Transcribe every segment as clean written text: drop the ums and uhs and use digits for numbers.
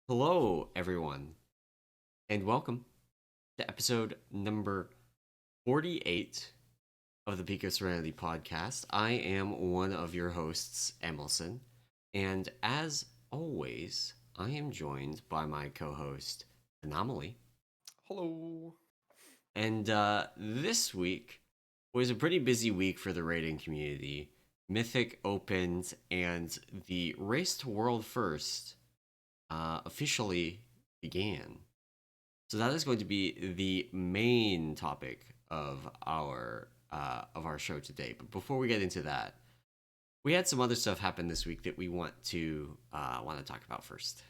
Hello, everyone, and welcome to episode number 48 of the Peak of Serenity podcast. I am one of your hosts, emallson, and as always, I am joined by my co host, Anomoly. Hello. And this week was a pretty busy week for the raiding community. Mythic opened, and the race to world first officially began. So that is going to be the main topic of our show today. But before we get into that, we had some other stuff happen this week that we want to talk about first.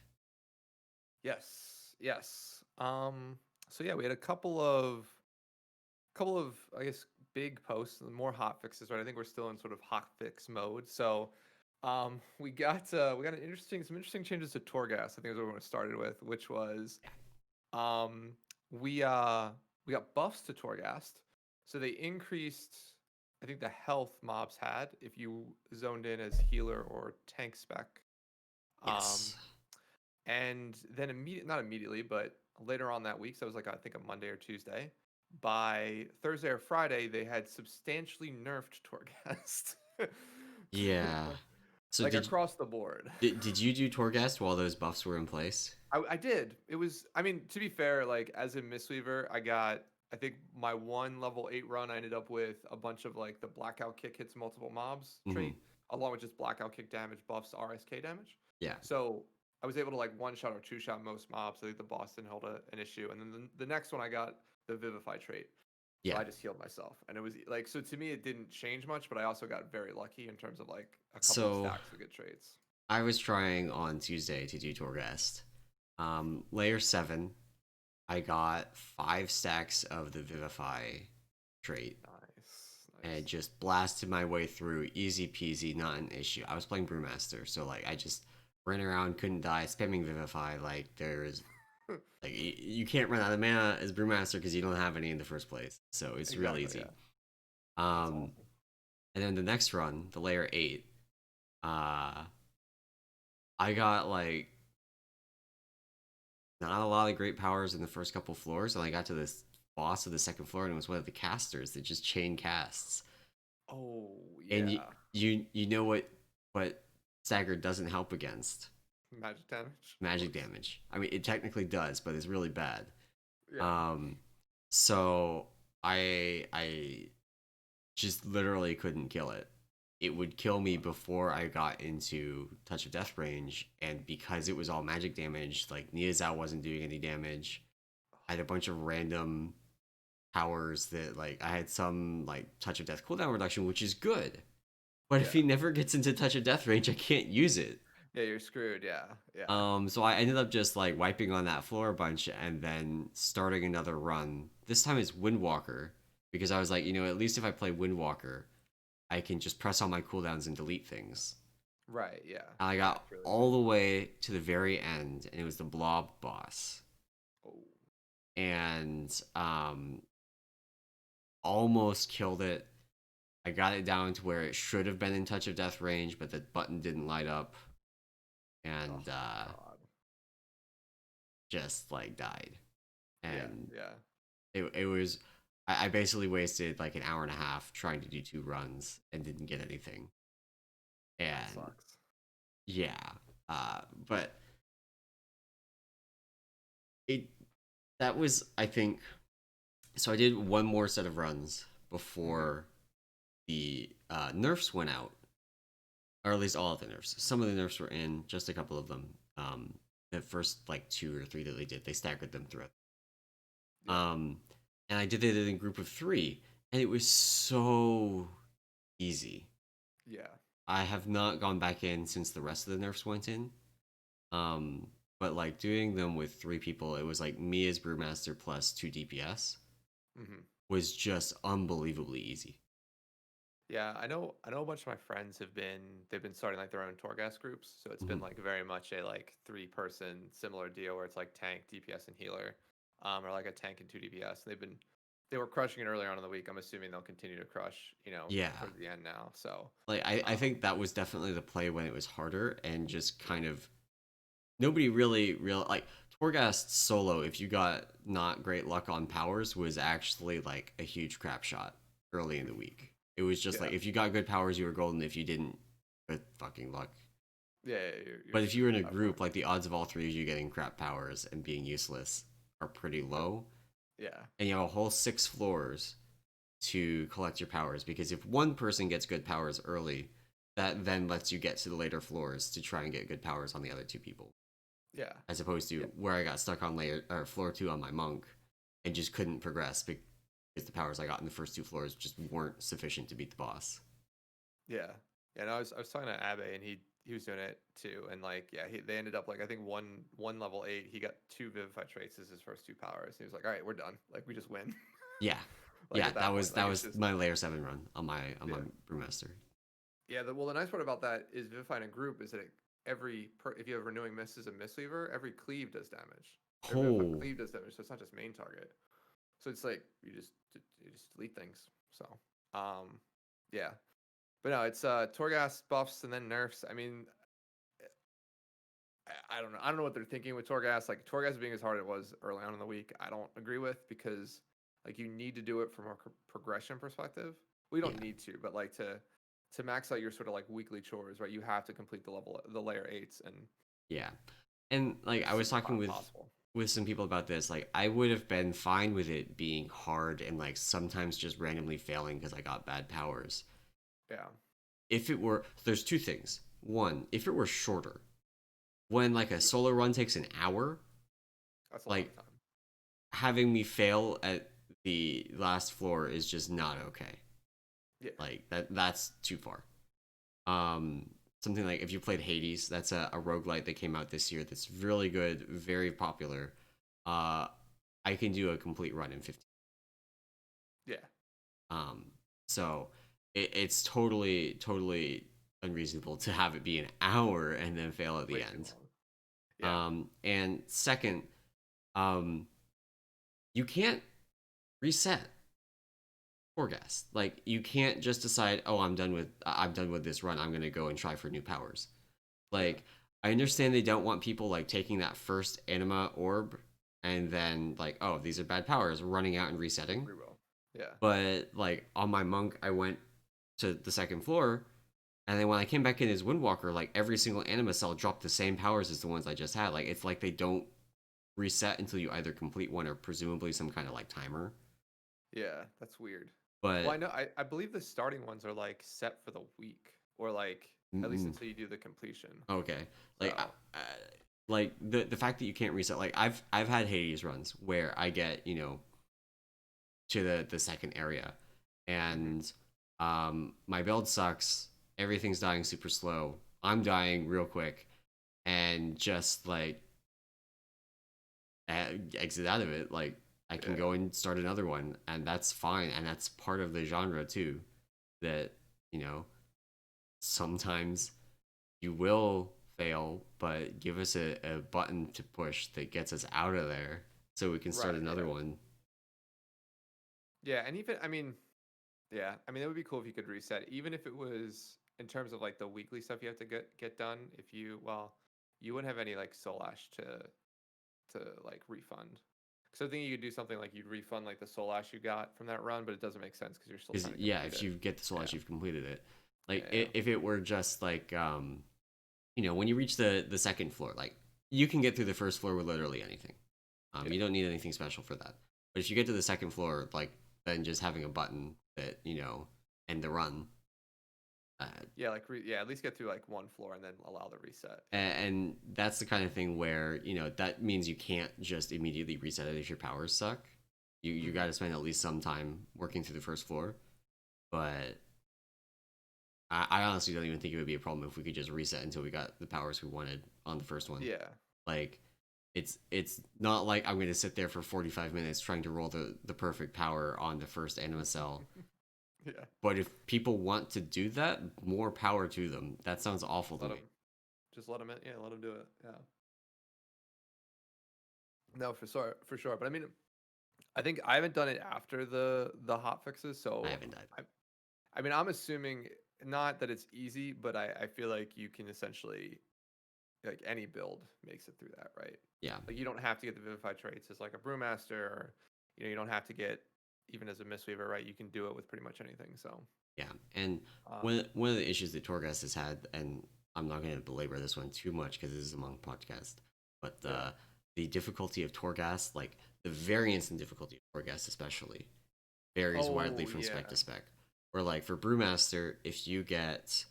Yes. So yeah, we had a couple of I guess big posts, and more hot fixes, right? I think we're still in sort of hot fix mode. So we got some interesting changes to Torgas. I think is what we started with, which was um we uh we got buffs to Torghast. So they increased I think the health mobs had if you zoned in as healer or tank spec. Um Yes. And then not immediately, but later on that week, so it was like I think a Monday or Tuesday. By Thursday or Friday, they had substantially nerfed Torghast, Yeah. So like across the board. did you do Torghast while those buffs were in place? I did. It was. I mean, to be fair, like as a Mistweaver, I got. I think my one level 8 run, I ended up with a bunch of like the blackout kick hits multiple mobs Hmm. trait, along with just blackout kick damage buffs RSK damage. Yeah. So I was able to like one shot or two shot most mobs. I think the boss didn't hold an issue. And then the next one I got the Vivify trait. So Yeah. I just healed myself. And it was like, so to me, it didn't change much, but I also got very lucky in terms of like a couple of So stacks of good traits. I was trying on Tuesday to do Torghast. Layer 7, I got 5 stacks of the Vivify trait Nice. and Nice. just blasted my way through, easy peasy, not an issue. I was playing Brewmaster, so like I just ran around, couldn't die, spamming Vivify. Like there's like you can't run out of mana as Brewmaster because you don't have any in the first place, so it's real Exactly. easy. Yeah. That's Um, awesome. and then the next run, the layer 8, uh, I got like not a lot of great powers in the first couple floors, and I got to this boss of the second floor, and it was one of the casters that just chain casts. Oh, And yeah. you know what stagger doesn't help against Magic damage, of magic course. damage. I mean, it technically does, but it's really bad. Yeah. Um, so I just literally couldn't kill it. It would kill me before I got into touch of death range, and because it was all magic damage, like Niazao wasn't doing any damage. I had a bunch of random powers that like I had some like touch of death cooldown reduction, which is good. But if he Yeah. never gets into touch of death range, I can't use it. Yeah, you're screwed. Yeah. Yeah. So I ended up just like wiping on that floor a bunch and then starting another run. This time it's Windwalker because I was like, at least if I play Windwalker, I can just press on my cooldowns and delete things. Right. Yeah. And I got That's really all good. the way to the very end, and it was the Blob boss, Oh. and almost killed it. I got it down to where it should have been in touch of death range, but the button didn't light up, Oh and God. just like died. Yeah. And Yeah. it was I basically wasted like an hour and a half trying to do 2 runs and didn't get anything. That And sucks. yeah, but it that was I think so. I did one more set of runs Mm-hmm. before the nerfs went out, or at least all of the nerfs. Some of the nerfs were in, just a couple of them. The first like 2 or 3 that they staggered them throughout. Yeah. Um, and I did it in a group of 3, and it was so easy. Yeah. I have not gone back in since the rest of the nerfs went in. Um, but like doing them with 3 people, it was like me as brewmaster plus 2 DPS Mm-hmm. was just unbelievably easy. Yeah, I know a bunch of my friends they've been starting like their own Torghast groups. So it's been Mhm. like very much a like 3-person similar deal where it's like tank, DPS, and healer. Or like a tank and 2 DPS. They were crushing it earlier on in the week. I'm assuming they'll continue to crush, Yeah, towards the end now. So like I um think that was definitely the play when it was harder and just yeah. kind of nobody really like Torghast solo. If you got not great luck on powers, was actually like a huge crap shot early in the week. It was just Yeah, like if you got good powers, you were golden. If you didn't, good fucking luck. yeah, you're But if you were screwed in a at that point. group, like the odds of all three of you getting crap powers and being useless are pretty But low. yeah, And you have a whole 6 floors to collect your powers because if one person gets good powers early, that then lets you get to the later floors to try and get good powers on the other two people. yeah, As opposed yeah, to where I got stuck on layer or floor 2 on my monk and just couldn't progress because the powers I got in the first 2 floors just weren't sufficient to beat the boss. yeah. Yeah, and I was talking to Abe, and he was doing it too, and like yeah, they ended up like I think one level 8, he got 2 Vivify traits as his first 2 powers. He was like, all right, we're done. Like we just win. Yeah. Like Yeah, at that that point, was like that it's was just my layer 7 run on my yeah, brewmaster. yeah. Well, the nice part about that is Vivify in a group is that if you have renewing miss as a misweaver, every cleave does damage. Every Vivify Oh, cleave does damage, so it's not just main target. So it's like you just delete things. So um, yeah. But no, it's Torghast buffs and then nerfs. I mean, I don't know. I don't know what they're thinking with Torghast. Like Torghast being as hard as it was early on in the week, I don't agree with because like you need to do it from a progression perspective. We don't yeah. need to, but like to max out your sort of like weekly chores, right? You have to complete the layer 8s, and Yeah. And like I it's was just talking not possible. with some people about this, like I would have been fine with it being hard and like sometimes just randomly failing because I got bad powers. Yeah, If it were there's two things. One, if it were shorter, when like a solo run takes an hour, that's a lot like of time. having me fail at the last floor is just not okay. Yeah, Like that's too far. Um Something like if you played Hades, that's a roguelite that came out this year that's really good, very popular. Uh I can do a complete run in 15. yeah, Um so it's totally unreasonable to have it be an hour and then fail at the way too end. long. Yeah, And second, um you can't reset Torghast. Like you can't just decide, oh, I'm done with this run. I'm gonna go and try for new powers. yeah, Like I understand they don't want people like taking that first anima orb and then like, oh, these are bad powers, running out and resetting. reroll. Yeah, But like on my monk, I went to the second floor, and then when I came back in as Windwalker, like every single anima cell dropped the same powers as the ones I just had. Like it's like they don't reset until you either complete one or presumably some kind of like timer. yeah. That's weird. Well, I But know. I believe the starting ones are like set for the week, or like at least mm, until you do the completion. okay, like So like the fact that you can't reset. Like I've had Hades runs where I get to the second area, mhm. and my build sucks. Everything's dying super slow. I'm dying real quick, and just like exit out of it. Like I can Yeah, go and start another one, and that's fine. And that's part of the genre too. That you know sometimes you will fail, but give us a button to push that gets us out of there so we can start right. another Yeah, one. yeah. And even I mean, yeah. I mean, it would be cool if you could reset, even if it was in terms of like the weekly stuff you have to get done. If you well, you wouldn't have any like soul ash to like refund. So I think you could do something like you'd refund like the soul ash you got from that run, but it doesn't make sense because you're still Because trying to yeah, complete if it. you get the soul Yeah, edge, you've completed it. Like yeah, if it were just like when you reach the second floor, like you can get through the first floor with literally anything. yeah, You don't need anything special for that. But if you get to the second floor, like then just having a button that end the run, uh, yeah. Like yeah, at least get through like one floor and then allow the reset. and that's the kind of thing where that means you can't just immediately reset it if your powers suck. You got Hmm. to spend at least some time working through the first floor. But I honestly don't even think it would be a problem if we could just reset until we got the powers we wanted on the first one. Yeah, Like it's not like I'm going to sit there for 45 minutes trying to roll the perfect power on the first anima cell. yeah. But if people want to do that, more power to them. That sounds awful Just to let him, me. just let him in. Yeah, let him do it. Yeah. No, for sure. But I mean, I think I haven't done it after the hot fixes, I so haven't died. I mean, I'm assuming not that it's easy, but I feel like you can essentially like any build makes it through that, right? Yeah, Like you don't have to get the Vivify traits as like a Brewmaster, or you don't have to get even as a Mistweaver, right? You can do it with pretty much anything. So yeah. And um, one of the issues that Torghast has had, and I'm not going to belabor this one too much because this is a Monk podcast, but yeah. the difficulty of Torghast, like the variance in difficulty of Torghast especially, varies widely Oh from spec yeah. to spec. Or like for Brewmaster, if you get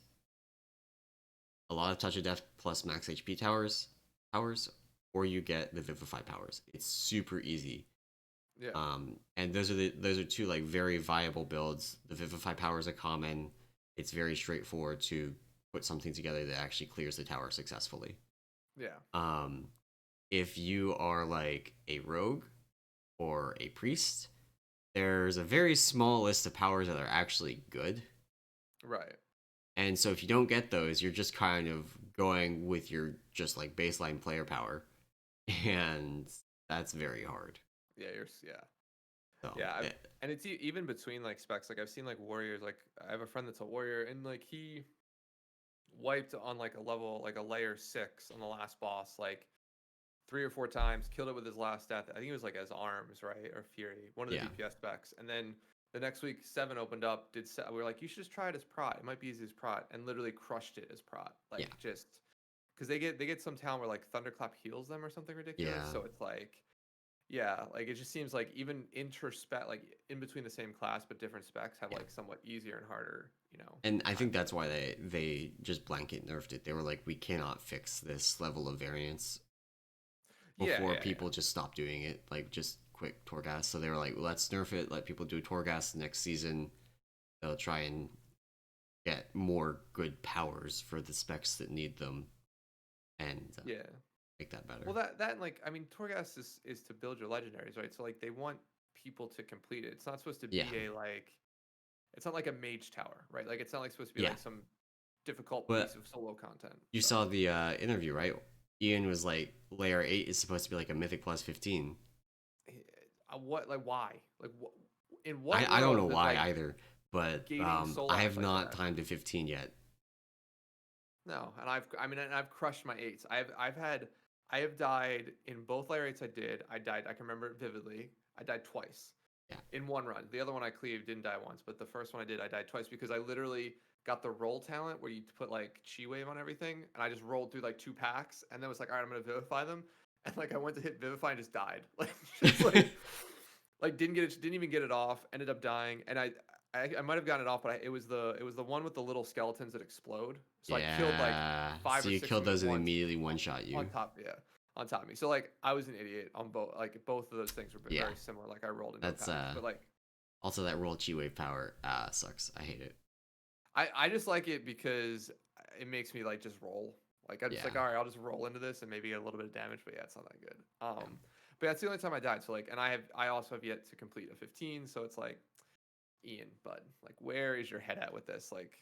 a lot of touch of death plus max HP powers, or you get the Vivify powers, it's super easy. Yeah. And those are two like very viable builds. The Vivify power is a common. It's very straightforward to put something together that actually clears the tower successfully. Yeah. Um, if you are like a rogue or a priest, there's a very small list of powers that are actually good. Right. And so if you don't get those, you're just kind of going with your just like baseline player power. And that's very hard. Yeah. Yeah. So, Yeah. And it's even between like specs. Like I've seen like warriors. Like I have a friend that's a warrior, and like he wiped on like a level like a layer 6 on the last boss like 3 or 4 times, killed it with his last death. I think it was like as arms, right, or fury, one of the yeah. DPS specs. And then the next week 7 opened up. We were like, you should just try it as prot. It might be easy as prot, and literally crushed it as prot. Yeah. Like just because they get some town where like thunderclap heals them or something ridiculous. Yeah. So it's like yeah, like it just seems like even interspec like in between the same class but different specs have Yeah. like somewhat easier and harder, And I think times. that's why they just blanket nerfed it. They were like, we cannot fix this level of variance Yeah, before yeah, people just stop doing it, like just quick Torghast. So they were like, let's nerf it, let people do Torghast next season. They'll try and get more good powers for the specs that need them and yeah. make that Well, better. that and like I mean, Torghast is to build your legendaries, right? So like they want people to complete it. It's not supposed to Yeah. be a like it's not like a mage tower, right? Like it's not like supposed to be Yeah. like some difficult piece But of solo content. you So saw the interview, right? Ian was like, layer 8 is supposed to be like a mythic plus 15. eh, what like why? Like in what I don't know world does why like either, but gating I solos have like not that? timed to 15 yet. No, and I've crushed my eights. I have died in both layer eights I did. I died. I can remember it vividly. I died twice Yeah. in one run. The other one I cleaved, didn't die once, but the first one I did, I died twice because I literally got the roll talent where you put like chi wave on everything, and I just rolled through like 2 packs, and then was like, all right, I'm gonna vivify them, and like I went to hit vivify and just died, like just like didn't even get it off, ended up dying, and I might have gotten it off, but it was the one with the little skeletons that explode. So I killed like Yeah. five So or you six of killed them at those and once immediately one shot on you. top, yeah, on top of me. So like I was an idiot on both. Like both of those things were Yeah. very similar. Like I rolled into a That's pack, but like also that roll chi wave power sucks. I hate it. I just like it because it makes me like just roll. Like I'm just Yeah. like, all right, I'll just roll into this and maybe get a little bit of damage, but yeah, it's not that good. Yeah. But that's the only time I died. So like, and I also have yet to complete a 15. So it's like, Ian, bud, like where is your head at with this? Like,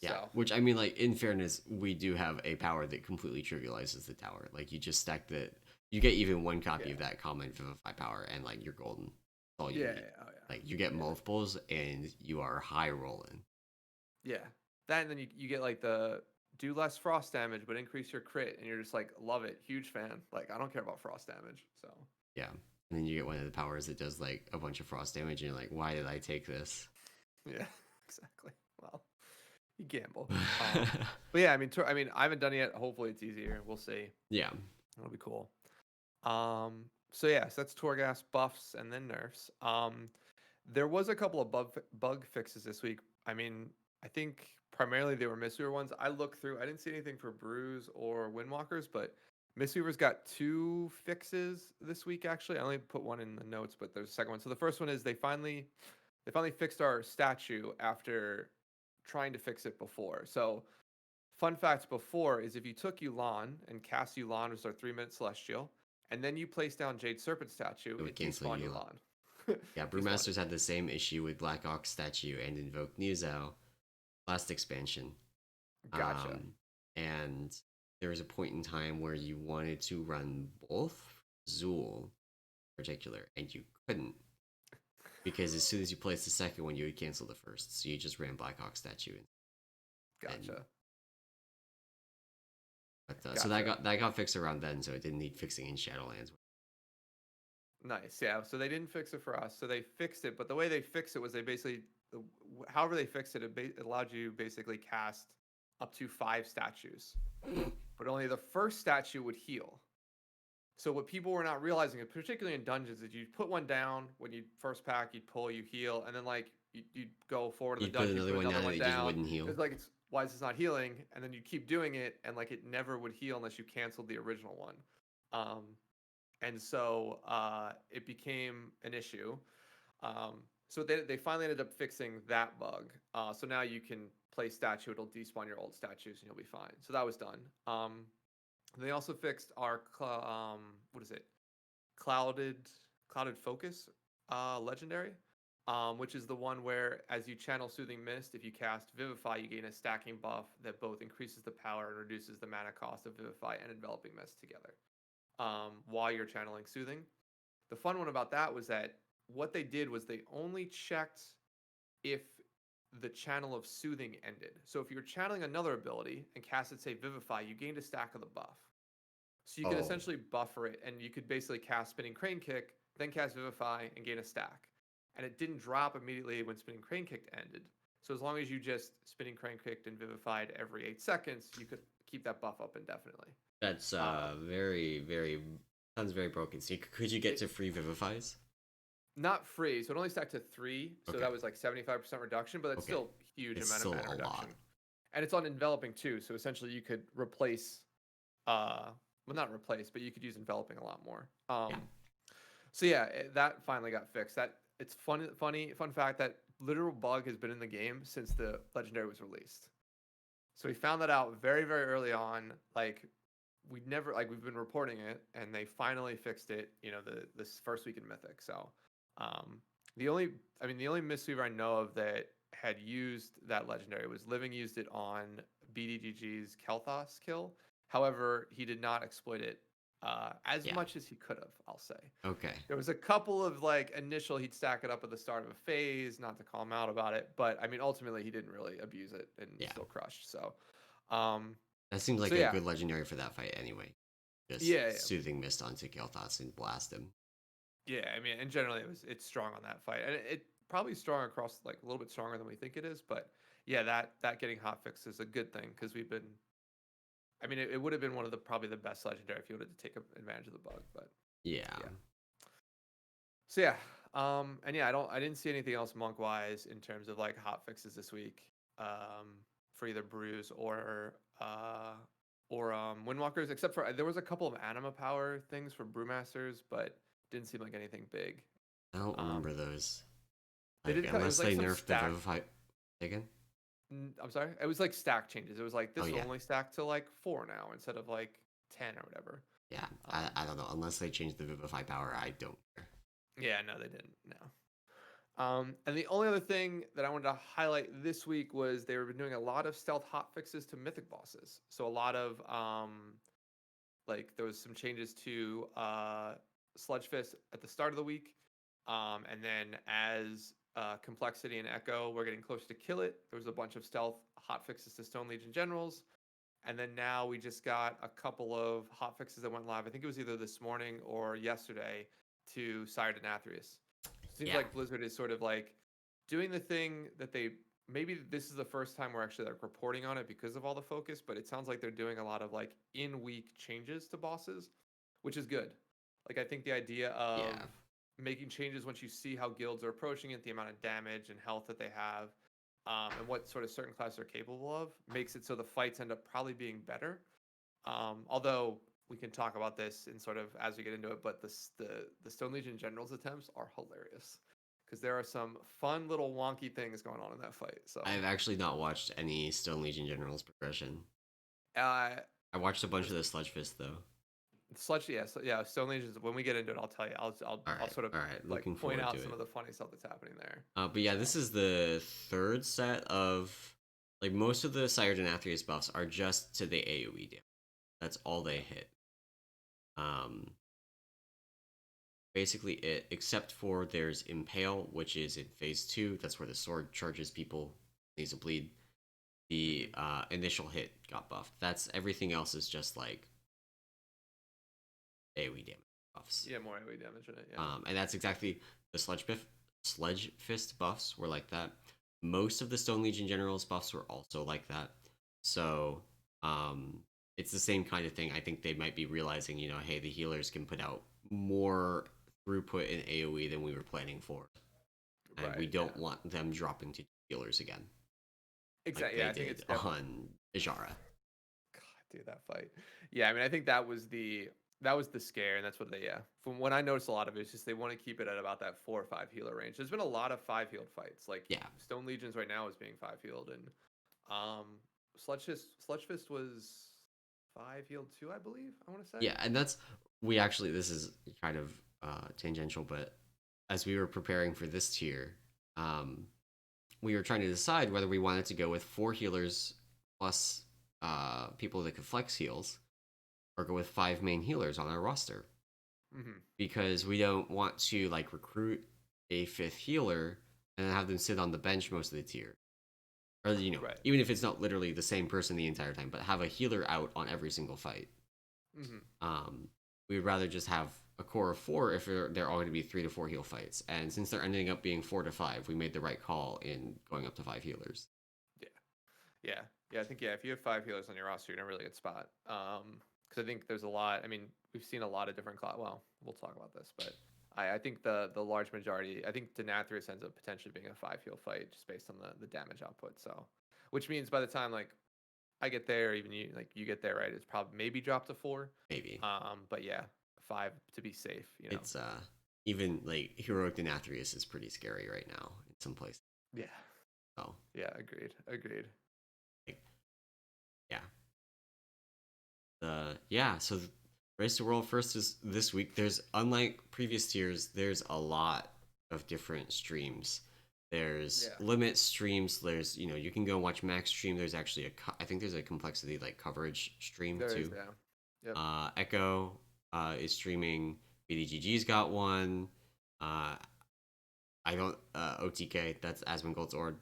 Yeah, so which I mean, like in fairness, we do have a power that completely trivializes the tower. Like you just stack the, you get even one copy yeah, of that common Vivify power, and like you're golden. That's all you yeah, need. oh yeah, Like you get yeah, multiples, and you are high rolling. yeah. That and then you get like the do less frost damage but increase your crit, and you're just like love it, huge fan. Like I don't care about frost damage, so Yeah, and then you get one of the powers that does like a bunch of frost damage, and you're like, why did I take this? yeah, exactly. Well, you gamble. But yeah, I mean, I haven't done it yet. Hopefully, it's easier. We'll see. Yeah, That'll be cool. So yeah, so that's Torghast buffs and then nerfs. There was a couple of bug fixes this week. I mean, I think primarily they were Mistweaver ones. I looked through. I didn't see anything for Brews or Windwalkers, but Mistweaver's got 2 fixes this week. Actually, I only put one in the notes, but there's a second one. So the first one is they finally fixed our statue after trying to fix it before. So fun fact before is if you took Yulan and cast Yulan as our 3-minute celestial, and then you place down Jade Serpent statue, it would it cancel despawned you a lot. Yulan. Yeah, Despawned Brewmasters it. had the same issue with Black Ox statue and Invoke Nuzao last expansion. Gotcha. Um, and there was a point in time where you wanted to run both Zool in particular, and you couldn't because as soon as you placed the second one, you would cancel the first. So you just ran Blackhawk statue, and Gotcha. But so Gotcha. that got fixed around then, so it didn't need fixing in Shadowlands. Nice. Yeah. So they didn't fix it for us. So they fixed it, but the way they fixed it was they basically, however they fixed it, it allowed you basically cast up to 5 statues, but only the first statue would heal. So what people were not realizing, particularly in dungeons, is you'd put one down when you first pack, you'd pull, you heal, and then like you'd go forward in the You'd put dungeon, you'd another put one another down and one it just down. wouldn't heal. It's like it's why is this not healing? And then you keep doing it, and like it never would heal unless you canceled the original one. Um, and so it became an issue. So they finally ended up fixing that bug. So now you can play statue, it'll despawn your old statues, and you'll be fine. So that was done. They also fixed our what is it? Clouded Clouded Focus legendary, which is the one where as you channel Soothing Mist, if you cast Vivify, you gain a stacking buff that both increases the power and reduces the mana cost of Vivify and Enveloping Mist together while you're channeling Soothing. The fun one about that was that what they did was they only checked if the channel of Soothing ended. So if you were channeling another ability and casted, say, Vivify, you gained a stack of the buff. So you could Oh, essentially buffer it, and you could basically cast Spinning Crane Kick, then cast Vivify, and gain a stack. And it didn't drop immediately when Spinning Crane Kick ended. So as long as you just Spinning Crane Kicked and Vivified every 8 seconds, you could keep that buff up indefinitely. that's Um, very sounds very broken. So could you get it to free Vivifies? Not free, so it only stacked to 3, so Okay, that was like 75% reduction, but that's okay, still huge it's amount of still mana a lot. reduction. And it's on enveloping too, so essentially you could replace well, not replace, but you could use enveloping a lot more. Yeah. So yeah, that finally got fixed. That it's fun fact that literal bug has been in the game since the legendary was released. So we found that out very early on. Like we've never like we've been reporting it, and they finally fixed it. You know, this first week in Mythic. So um, the only the only Mistweaver I know of that had used that legendary was Living used it on BDGG's Kel'Thas kill. However, he did not exploit it as Yeah. much as he could have. I'll say. Okay. There was a couple of like initial he'd stack it up at the start of a phase, not to call him out about it, but I mean ultimately he didn't really abuse it and Yeah. still crushed. Um, That seems so like a yeah, good legendary for that fight anyway. Just yeah, soothing mist onto Kael'thas and blast him. yeah. I mean, and generally it's strong on that fight, and it probably strong across like a little bit stronger than we think it is, but yeah, that getting hot fix is a good thing because we've been. I mean, it would have been one of the probably the best legendary if you wanted to take advantage of the bug, but Yeah. yeah. So yeah, and yeah, I didn't see anything else monk wise in terms of like hot fixes this week, for either brews or windwalkers, except for there was a couple of anima power things for brewmasters, but didn't seem like anything big. I don't Um, remember those. they Like did it was unless like they some nerfed the stack. Vivify again. I'm sorry, it was like stack changes. It was like Oh this will yeah. only stack to like 4 now instead of like 10 or whatever. Yeah. Um, I don't know. Unless they changed the Vivify power, I don't care. yeah, no, they didn't. No. And the only other thing that I wanted to highlight this week was they were doing a lot of stealth hot fixes to mythic bosses. So a lot of like there was some changes to Sludge Fist at the start of the week, and then as Complexity and Echo were getting closer to kill it, there was a bunch of stealth hot fixes to Stone Legion generals. And then now we just got a couple of hot fixes that went live. I think it was either this morning or yesterday to Sire to Nathrius. Seems Yeah. like Blizzard is sort of like doing the thing that they maybe this is the first time we're actually like reporting on it because of all the focus, but it sounds like they're doing a lot of like in week changes to bosses, which is good. Like I think the idea of Yeah. making changes once you see how guilds are approaching it, the amount of damage and health that they have, and what sort of certain classes are capable of, makes it so the fights end up probably being better. Although we can talk about this in sort of as we get into it, but the Stone Legion General's attempts are hilarious because there are some fun little wonky things going on in that fight. So, I've actually not watched any Stone Legion Generals progression. uh, I watched a bunch the of the Sludge Fist though. Sludge, yeah, so, yeah, Stone Legions. When we get into it, I'll tell you. I'll sort of All right. like Looking point forward out to some it. of the funny stuff that's happening there. But yeah, So this is the third set of like most of the Sire Denathrius buffs are just to the AoE damage. That's all they hit. Um, basically it, except for there's Impale, which is in phase 2. That's where the sword charges people, needs to bleed. The Hmm. initial hit got buffed. That's everything else is just like AoE damage buffs. Yeah, more AoE damage in it. Yeah. And that's exactly the Sledge Fist buffs were like that. Most of the Stone Legion Generals buffs were also like that. So um, it's the same kind of thing. I think they might be realizing, hey, the healers can put out more throughput in AoE than we were planning for, and we Right. Yeah. don't want them dropping to healers again, like Exactly. they Yeah, I think did it's definitely. on Ijara. God, dude, that fight. Yeah, I mean, I think that was the scare, and that's what they. Yeah, from when I noticed a lot of it, it's just they want to keep it at about that 4 or 5 healer range. There's been a lot of 5 healed fights. Like Yeah, Stone Legions right now is being 5 healed, and um, Sludge Fist was 5 healed too, I believe. I want to say. yeah, and that's we actually this is kind of tangential, but as we were preparing for this tier, um, we were trying to decide whether we wanted to go with 4 healers plus people that could flex heals, or go with 5 main healers on our roster, Hmm. because we don't want to like recruit a 5th healer and then have them sit on the bench most of the tier, or Right. even if it's not literally the same person the entire time, but have a healer out on every single fight. Hmm. Um, we would rather just have a core of 4 if they're all going to be 3 to 4 heal fights. And since they're ending up being 4 to 5, we made the right call in going up to 5 healers. Yeah. Yeah. Yeah. I think if you have 5 healers on your roster, you're in a really good spot. Because I think there's a lot. I mean, we've seen a lot of different class. Well, we'll talk about this, but I think the large majority. I think Denathrius ends up potentially being a 5 heal fight just based on the damage output. So, which means by the time like I get there, even you get there, right? It's probably maybe drop to 4. Maybe. But yeah, 5 to be safe. It's even like heroic Denathrius is pretty scary right now in some places. Yeah. So Yeah. Agreed. Agreed. like, yeah. So Race to World First is this week. There's, unlike previous tiers, there's a lot of different streams. There's Yeah. limit streams. There's, you can go and watch Max stream. There's actually I think there's a complexity like coverage stream There is. too. Yeah. Yep. Echo is streaming. BDGG's got one. Uh, I don't. OTK, that's Asmongold's Ord,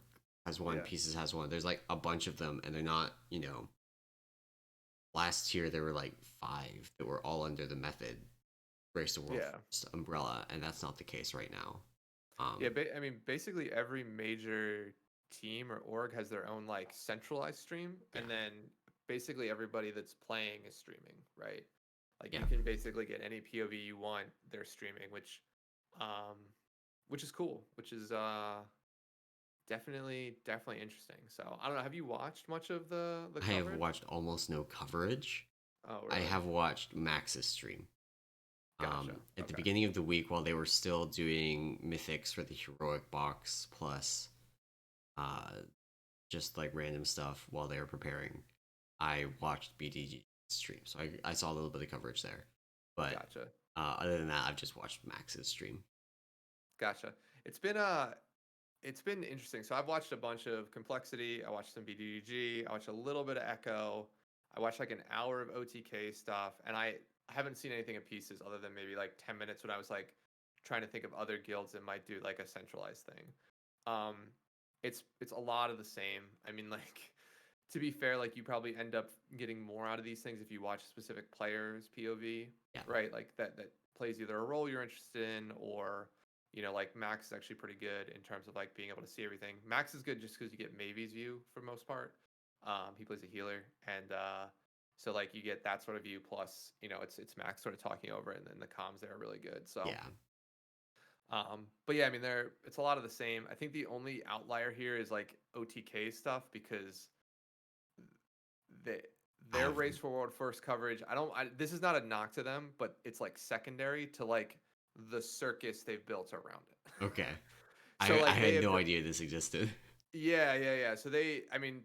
has one. Yeah. Pieces has one. There's like a bunch of them, and they're not. Last year there were like 5 that were all under the method Race to World Yeah. First umbrella, and that's not the case right now. Yeah, Um, I mean, basically every major team or org has their own like centralized stream, yeah, and then basically everybody that's playing is streaming, right? Like yeah, you can basically get any POV you want, they're streaming, um, which is cool, which is definitely interesting. So I don't know. Have you watched much of the I have coverage? watched almost no coverage. Oh, I really? have watched Max's stream. Gotcha. At the Okay. beginning of the week, while they were still doing mythics for the heroic box, plus uh, just like random stuff while they were preparing, I watched BDG stream, so I saw a little bit of coverage there. But Gotcha. other than that, I've just watched Max's stream. Gotcha. It's been it's been interesting. So I've watched a bunch of Complexity. I watched some BDG. I watched a little bit of Echo. I watched like an hour of OTK stuff, and I haven't seen anything of pieces other than maybe like 10 minutes when I was like trying to think of other guilds that might do like a centralized thing. Um, it's a lot of the same. I mean, like to be fair, like you probably end up getting more out of these things if you watch specific players POV, Yeah, right? Like that plays either a role you're interested in or like Max is actually pretty good in terms of like being able to see everything. Max is good just because you get Mavy's view for the most part. He plays a healer, and so like you get that sort of view. Plus, it's Max sort of talking over it, and then the comms there are really good. So, yeah. but yeah, I mean, it's a lot of the same. I think the only outlier here is like OTK stuff because they their I've race for world first coverage. This is not a knock to them, but it's like secondary to like the circus they've built around it. okay. So I like they had have no idea this existed. yeah. So I mean,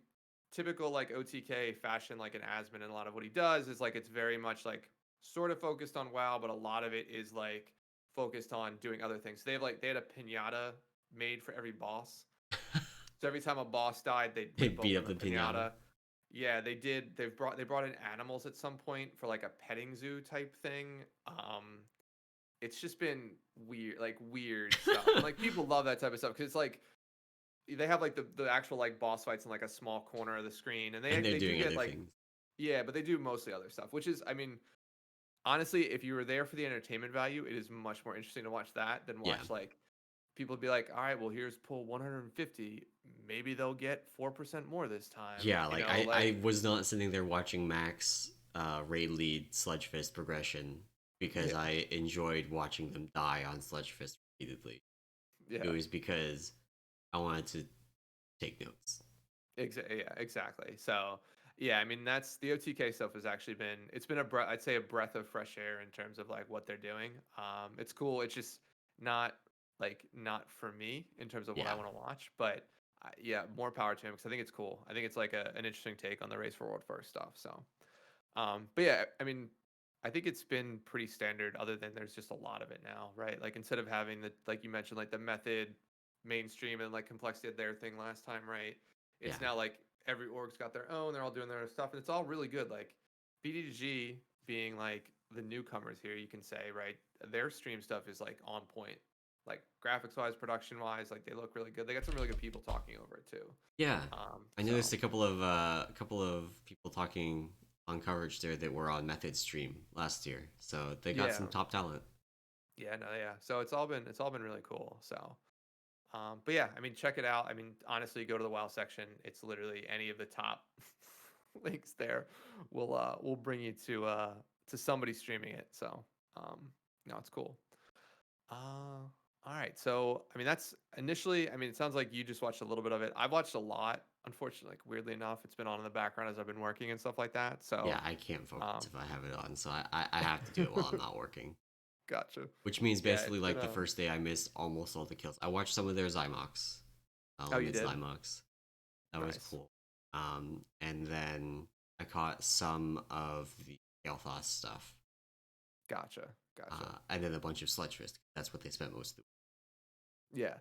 typical like OTK fashion, like an Asmon, and a lot of what he does is like it's very much like sort of focused on WoW, but a lot of it is like focused on doing other things. They had a pinata made for every boss. So every time a boss died, they'd They rip beat open up the the pinata. pinata. Yeah, they did. They brought in animals at some point for like a petting zoo type thing. It's just been weird, like weird stuff, and like people love that type of stuff because it's like they have like the actual like boss fights in like a small corner of the screen, and And they're they do doing get other like, things. yeah, but they do mostly other stuff, which is, I mean, honestly, if you were there for the entertainment value, it is much more interesting to watch that than Yeah. watch like people be like, all right, well, here's pull 150. Maybe they'll get 4% more this time. Yeah, You like know, I like, was not sitting there watching Max raid lead Sludge Fist progression because yeah, I enjoyed watching them die on Sludge Fist repeatedly. It yeah. was because I wanted to take notes. Yeah, exactly. So, yeah, I mean, that's the OTK stuff has actually been, it's been I'd say a breath of fresh air in terms of like what they're doing. It's cool. It's just not not for me in terms of what I Yeah, want to watch, but yeah, more power to him because I think it's cool. I think it's like an interesting take on the race for world first stuff. So, but yeah, I mean, I think it's been pretty standard other than there's just a lot of it now, right? Like instead of having the, like you mentioned, like the method mainstream and like complexity of their thing last time, right? yeah, It's now like every org's got their own, they're all doing their own stuff, and it's all really good. Like BDG being like the newcomers here, you can say, right? Their stream stuff is like on point. Like graphics wise, production wise, like they look really good. They got some really good people talking over it too. yeah. I So noticed a couple of people talking on coverage there that were on Method stream last year, so they got yeah, some top talent. yeah, no, yeah. So it's all been really cool. So but yeah, I mean, check it out. I mean, honestly, go to the WoW section. It's literally any of the top links there. Will bring you to somebody streaming it. So no, it's cool. All right. So I mean, that's initially. I mean, it sounds like you just watched a little bit of it. I've watched a lot. Unfortunately, like weirdly enough, it's been on in the background as I've been working and stuff like that. Yeah, So I can't focus um, if I have it on, so I have to do it while I'm not working. gotcha. Which means Yeah, basically it's been like the first day I missed almost all the kills. I watched some of their Zymox, Oh, you limit did? Zymox. That was Nice. cool. And then I caught some of the Kael'thas stuff. Gotcha. Gotcha. And then a bunch of Sledgefist. That's what they spent most of the Yeah.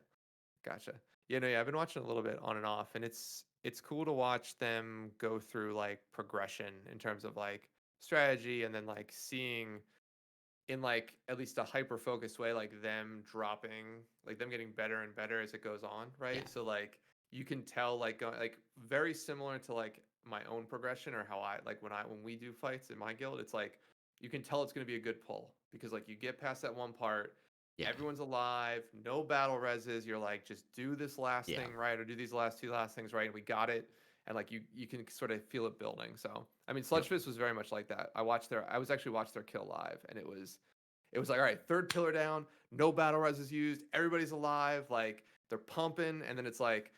Gotcha. Yeah, no, yeah, I've been watching a little bit on and off, and it's cool to watch them go through like progression in terms of like strategy, and then like seeing in like at least a hyper focused way, like them dropping, like them getting better and better as it goes on, Yeah, right? So like you can tell like like very similar to like my own progression or how I like when we do fights in my guild, it's like you can tell it's going to be a good pull because like you get past that one part, yeah, everyone's alive, no battle reses, you're like just do this last yeah, thing right or do these last things right and we got it, and like you can sort of feel it building. So I mean, yep, Sludgefist was very much like that. I was actually watched their kill live, and it was like, all right, third pillar down, no battle res is used, everybody's alive, like they're pumping, and then it's like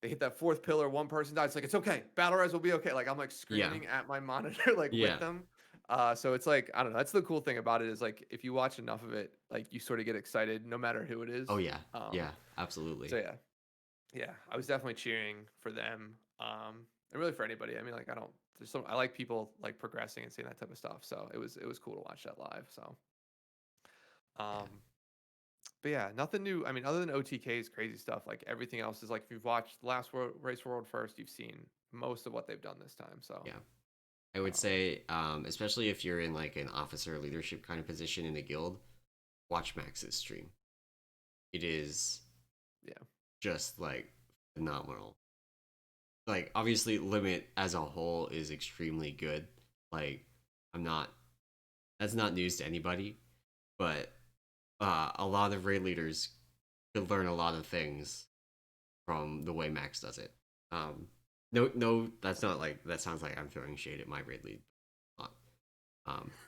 they hit that fourth pillar, one person dies. It's like it's okay, battle res will be okay. Like I'm like yeah, screaming at my monitor like with yeah. them. So it's like I don't know. That's the cool thing about it is like if you watch enough of it, like you sort of get excited no matter who it Oh is. yeah, yeah, So absolutely. yeah, yeah, I was definitely cheering for them. And really for anybody. I mean, like I don't. There's some. I like people like progressing and seeing that type of stuff. So it was cool to watch that live. So Yeah, um, but yeah, nothing new. I mean, other than OTK's crazy stuff, like everything else is like if you've watched the last Race World First, you've seen most of what they've done this time. So yeah. I would um, say, especially if you're in like an officer leadership kind of position in the guild, watch Max's stream. It is yeah, just like phenomenal. Like obviously, Limit as a whole is extremely good. Like I'm not that's not news to anybody, but a lot of raid leaders could learn a lot of things from the way Max does it. No, no, that's not like that. Sounds like I'm throwing shade at my raid lead. Not.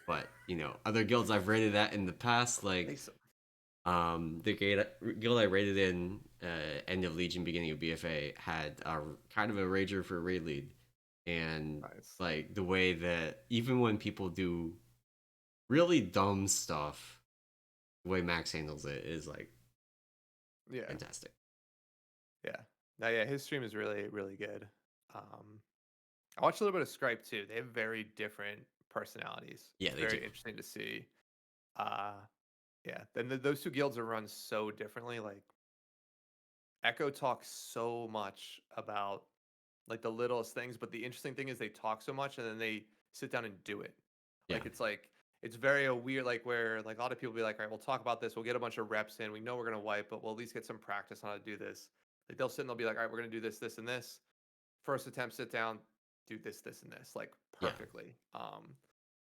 But you know, other guilds I've raided at in the past, like Mason. the guild I raided in end of Legion, beginning of BFA, had a kind of a rager for raid lead, and Nice. like the way that even when people do really dumb stuff, the way Max handles it is like Yeah, fantastic. yeah. No, yeah, his stream is really really good. Um, I watched a little bit of Scripe too. They have very different personalities. Yeah, It's they do. very interesting to see. Uh, yeah. Then those two guilds are run so differently. Like Echo talks so much about like the littlest things, but the interesting thing is they talk so much and then they sit down and do it. Yeah, Like it's very a weird like where like a lot of people be like, all right, we'll talk about this, we'll get a bunch of reps in, we know we're gonna wipe, but we'll at least get some practice on how to do this. Like they'll sit and they'll be like, all right, we're gonna do this, this, and this. First attempt, sit down, do this, this, and this, like Yeah. perfectly.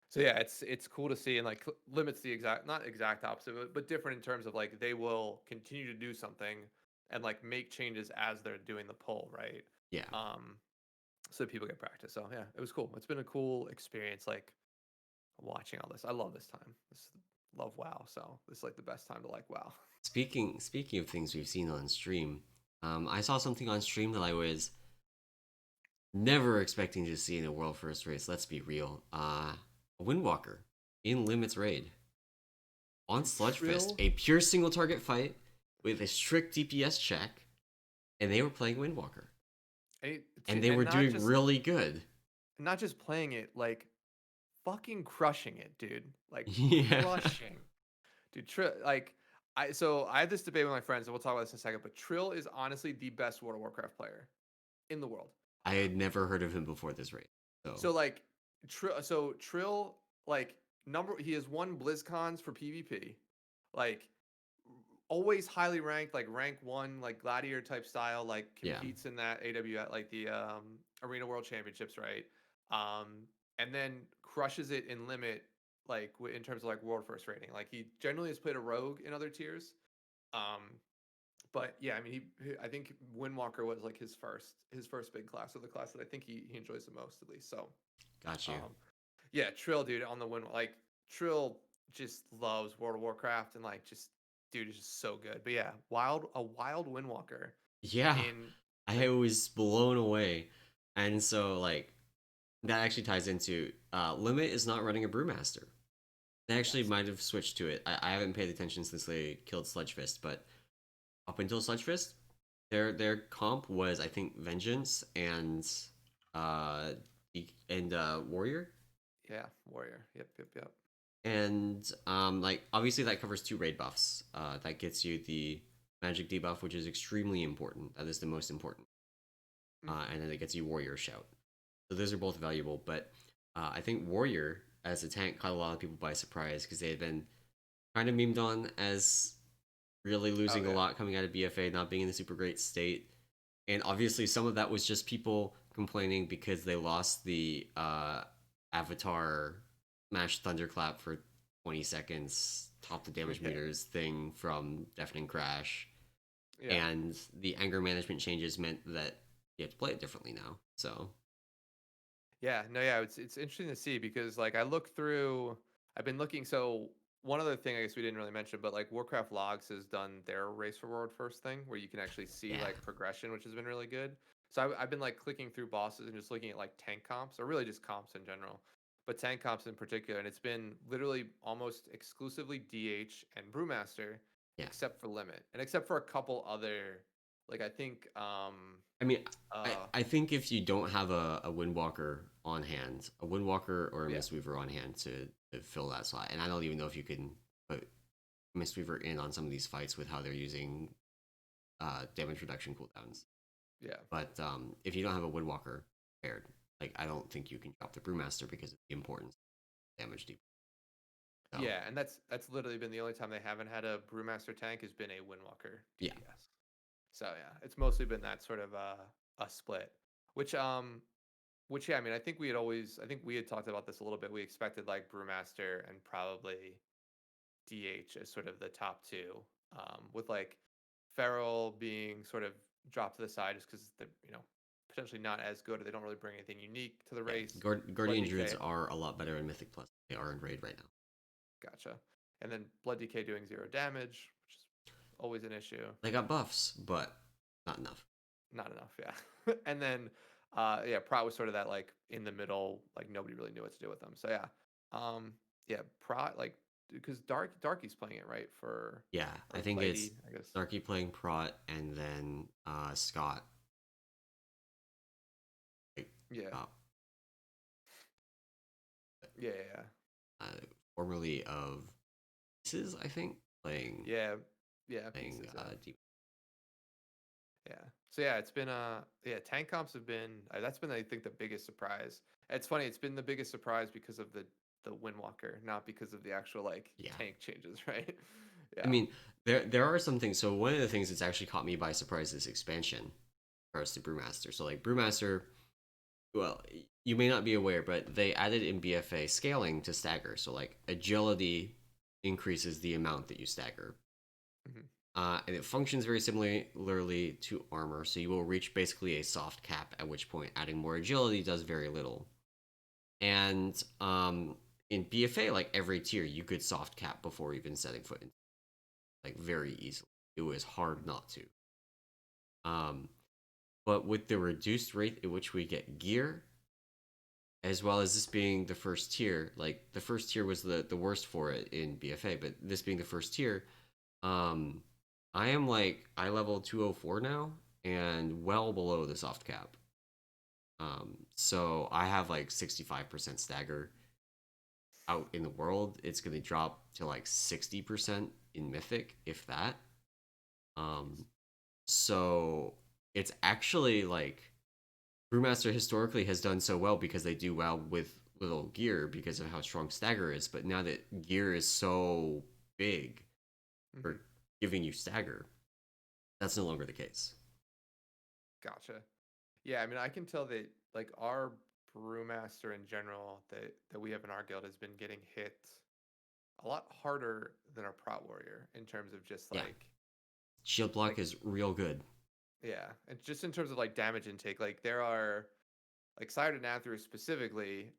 So yeah, it's cool to see, and like limits the exact, not exact opposite, but different in terms of like they will continue to do something and like make changes as they're doing the pull, right? Yeah. Um, so people get practice. So yeah, it was cool. It's been a cool experience, like watching all this. I love this time. Love WoW. So this is like the best time to like WoW. Speaking of things we've seen on stream, I saw something on stream that I was never expecting to see in a world first race. Let's be real. A Windwalker in Limits raid on Dude, Sludgefest, Trill. a pure single target fight with a strict DPS check, and they were playing Windwalker, and they And were doing really good. not just playing it, like fucking crushing it, dude. Like Yeah, crushing. Dude, Trill, like I had this debate with my friends, and we'll talk about this in a second, but Trill is honestly the best World of Warcraft player in the world. I had never heard of him before this raid. So So like Trill, like he has won BlizzCons for PvP. Like always highly ranked, like rank 1, like gladiator type style, like yeah, competes in that AW like the Arena World Championships, right? And then crushes it in limit, like in terms of like world first rating. Like he generally has played a rogue in other tiers. Um, but yeah, I mean, I think Windwalker was like his first big class, or the class that I think he enjoys the most, at least. So got you. um, yeah, Trill, dude, on the win. Like Trill just loves World of Warcraft, and like just dude is just so good. But yeah, a wild Windwalker Yeah, in I like was blown away, and so like that actually ties into Limit is not running a Brewmaster. They actually yes, might have switched to it. I haven't paid attention since they killed Sludgefist, but up until Sludgefist, their comp was I think Vengeance uh Warrior, yeah, Warrior. Yep, yep, yep. and like obviously that covers 2 raid buffs. That gets you the magic debuff, which is extremely important. That is the most important. Hmm. And then it gets you Warrior Shout. So those are both valuable, but I think Warrior as a tank caught a lot of people by surprise because they had been kind of memed on as really Oh losing a yeah, lot coming out of BFA, not being in a super great state. And obviously, some of that was just people complaining because they lost the Avatar Mash Thunderclap for 20 seconds, top the damage yeah, meters thing from Deafening Crash. yeah. And the anger management changes meant that you have to play it differently now. So, Yeah, no, yeah, it's interesting to see because like I've been looking. So one other thing I guess we didn't really mention, but like Warcraft Logs has done their race for world first thing where you can actually see yeah. like progression, which has been really good. So I've been like clicking through bosses and just looking at like tank comps, or really just comps in general, but tank comps in particular, and it's been literally almost exclusively DH and Brewmaster, Yeah. except for Limit and except for a couple other, like I think I mean, uh I think if you don't have a Windwalker on hand, a Windwalker or a yeah, Mistweaver on hand to fill that slot, and I don't even know if you can put Mistweaver in on some of these fights with how they're using damage reduction cooldowns. yeah. But if you don't have a Windwalker paired, like I don't think you can drop the Brewmaster because of the importance of damage deep. So Yeah, and that's literally been the only time they haven't had a Brewmaster tank has been a Windwalker yeah, DPS. So yeah, it's mostly been that sort of a split. Which yeah, I mean I think we had talked about this a little bit. We expected like Brewmaster and probably DH as sort of the top two. With like Feral being sort of dropped to the side just because they're, potentially not as good, or they don't really bring anything unique to the yeah. race. Blood Guardian Druids DK. are a lot better in Mythic Plus. They are in Raid right now. Gotcha. And then Blood DK doing 0 damage, which is always an issue. They got buffs, but not enough. Not enough, yeah. And then yeah, Prot was sort of that like in the middle, like nobody really knew what to do with them. So yeah. Yeah, Prot like because Darky's playing it, right? For Yeah, I or think it's Lady, I guess. Darky playing Prot and then Scott, like, Yeah. uh, Yeah, yeah. uh, formerly of Pieces, I think, Yeah. Yeah, yeah, playing pieces, yeah. Deep. Yeah. So yeah, it's been yeah, tank comps have been that's been I think the biggest surprise. It's funny, it's been the biggest surprise because of the the Windwalker, not because of the actual like Yeah. tank changes, right? I Yeah. mean, there are some things. So one of the things that's actually caught me by surprise is expansion, regards to Brewmaster. So like Brewmaster, well, you may not be aware, but they added in BFA scaling to stagger. So like agility increases the amount that you stagger. Hmm. And it functions very similarly to armor. So you will reach basically a soft cap, at which point adding more agility does very little. And in BFA, like every tier, you could soft cap before even setting foot in, like very easily. It was hard not to. Um, but with the reduced rate at which we get gear, as well as this being the first tier, like the first tier was the worst for it in BFA, but this being the first tier, um, I am like I level 204 now and well below the soft cap. So I have like 65% stagger out in the world. It's gonna drop to like 60% in Mythic, if that. Um, so it's actually like Brewmaster historically has done so well because they do well with little gear because of how strong stagger is. But now that gear is so big Hmm. for giving you stagger, that's no longer the case. Gotcha. Yeah, I mean, I can tell that like our brewmaster in general that we have in our guild has been getting hit a lot harder than our prot warrior in terms of just Yeah, like shield block like is real good. yeah, and just in terms of like damage intake, like there are like Sire to Nathria specifically,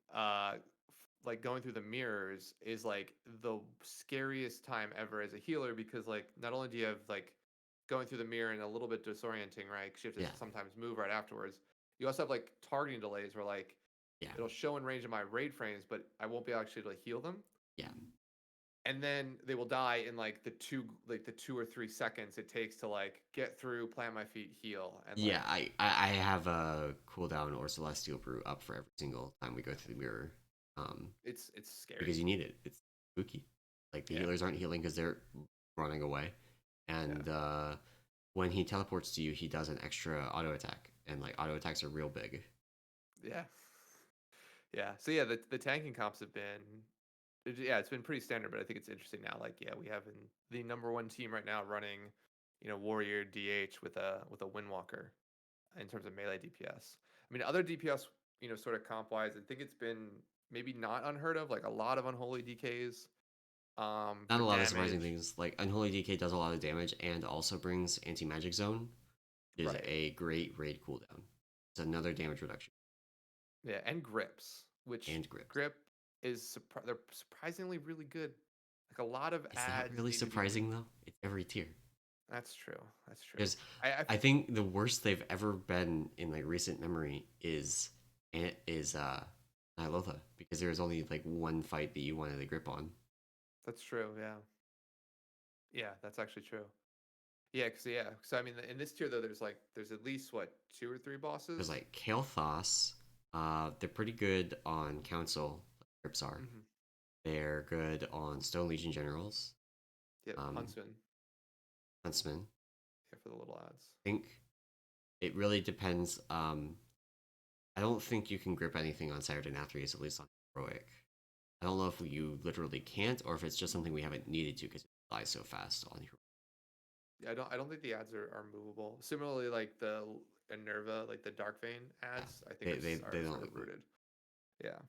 like going through the mirrors is like the scariest time ever as a healer because like not only do you have like going through the mirror and a little bit disorienting, right? Because you have Yeah, to sometimes move right afterwards. You also have like targeting delays where like yeah, it'll show in range of my raid frames, but I won't be actually able to heal them. yeah, And then they will die in like the 2 or 3 seconds it takes to like get through, plant my feet, heal, and yeah. like I have a cooldown or celestial brew up for every single time we go through the mirror. Um, it's because scary. you need it. It's spooky. Like the Yeah, healers aren't healing because they're running away, yeah, and when he teleports to you, he does an extra auto attack, and like auto attacks are real big. yeah. Yeah. So yeah, the tanking comps have been yeah, it's been pretty standard, but I think it's interesting now. Like, yeah, we have in the number one team right now running, Warrior DH with a Windwalker in terms of melee DPS. I mean, other DPS, sort of comp wise, I think it's been maybe not unheard of, like a lot of unholy DKs Not for a lot of surprising damage. things. Like Unholy DK does a lot of damage and also brings anti magic zone, which is Right. a great raid cooldown. It's another damage reduction Yeah, and grips, which and grips. grip is they're surprisingly really good. Like a lot of Is that ads really need to be. surprising though? It's every tier. That's true. That's true. Because I I think the worst they've ever been in like recent memory is Nihilotha because there was only like one fight that you wanted to grip on. That's true. Yeah. Yeah, that's actually true. Yeah, because yeah, so I mean, in this tier though, there's at least what 2 or 3 Because bosses. like Kael'thas, they're pretty good on council. Like grips are. Hmm. They're good on Stone Legion generals. Yep, Um, Huntsman. Huntsman. Yeah, for the little ads. I think it really depends. I don't think you can grip anything on Saturday Nathries, at least on heroic. I don't know if you literally can't, or if it's just something we haven't needed to because it flies so fast on heroic. Yeah, I don't think the ads are movable. Similarly, like the Enerva, like the Dark Vein Yeah, ads, I think they are don't sort of like move. rooted. Yeah.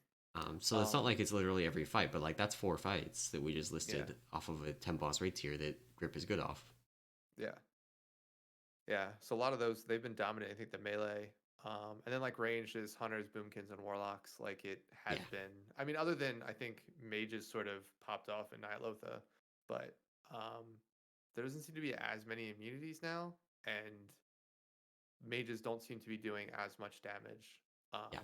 So it's not Um. like it's literally every fight, but like that's 4 fights that we just Yeah. listed off of a 10 boss rate tier that grip is good off. Yeah. Yeah. So a lot of those they've been dominating. I think the melee. And then like ranged is hunters, boomkins, and warlocks. Like it Yeah, has been. I mean, other than I think mages sort of popped off in Nihilotha, but there doesn't seem to be as many immunities now, and mages don't seem to be doing as much damage yeah,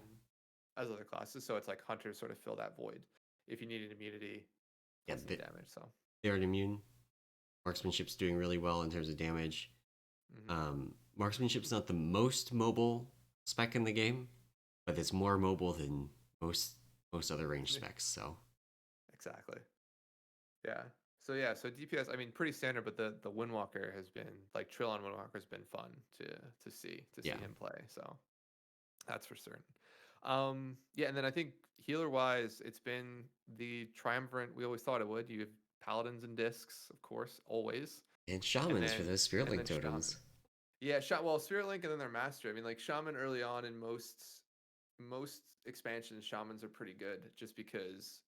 as other classes. So it's like hunters sort of fill that void. If you need an immunity yeah. plus some damage, so. They're immune. Marksmanship's doing really well in terms of damage. Hmm. Marksmanship's not the most mobile spec in the game, but it's more mobile than most other range specs. So Exactly. Yeah. So yeah, so DPS, I mean, pretty standard, but the Windwalker has been like Trillon Windwalker has been fun to see yeah, him play. So that's for certain. Yeah, and then I think healer wise, it's been the triumvirate we always thought it would. You have paladins and discs, of course, always, And and shamans for then those spirit and link then shaman. totems. Yeah, shot well, Spirit Link and then their master. I mean, like shaman early on in most expansions, shamans are pretty good just because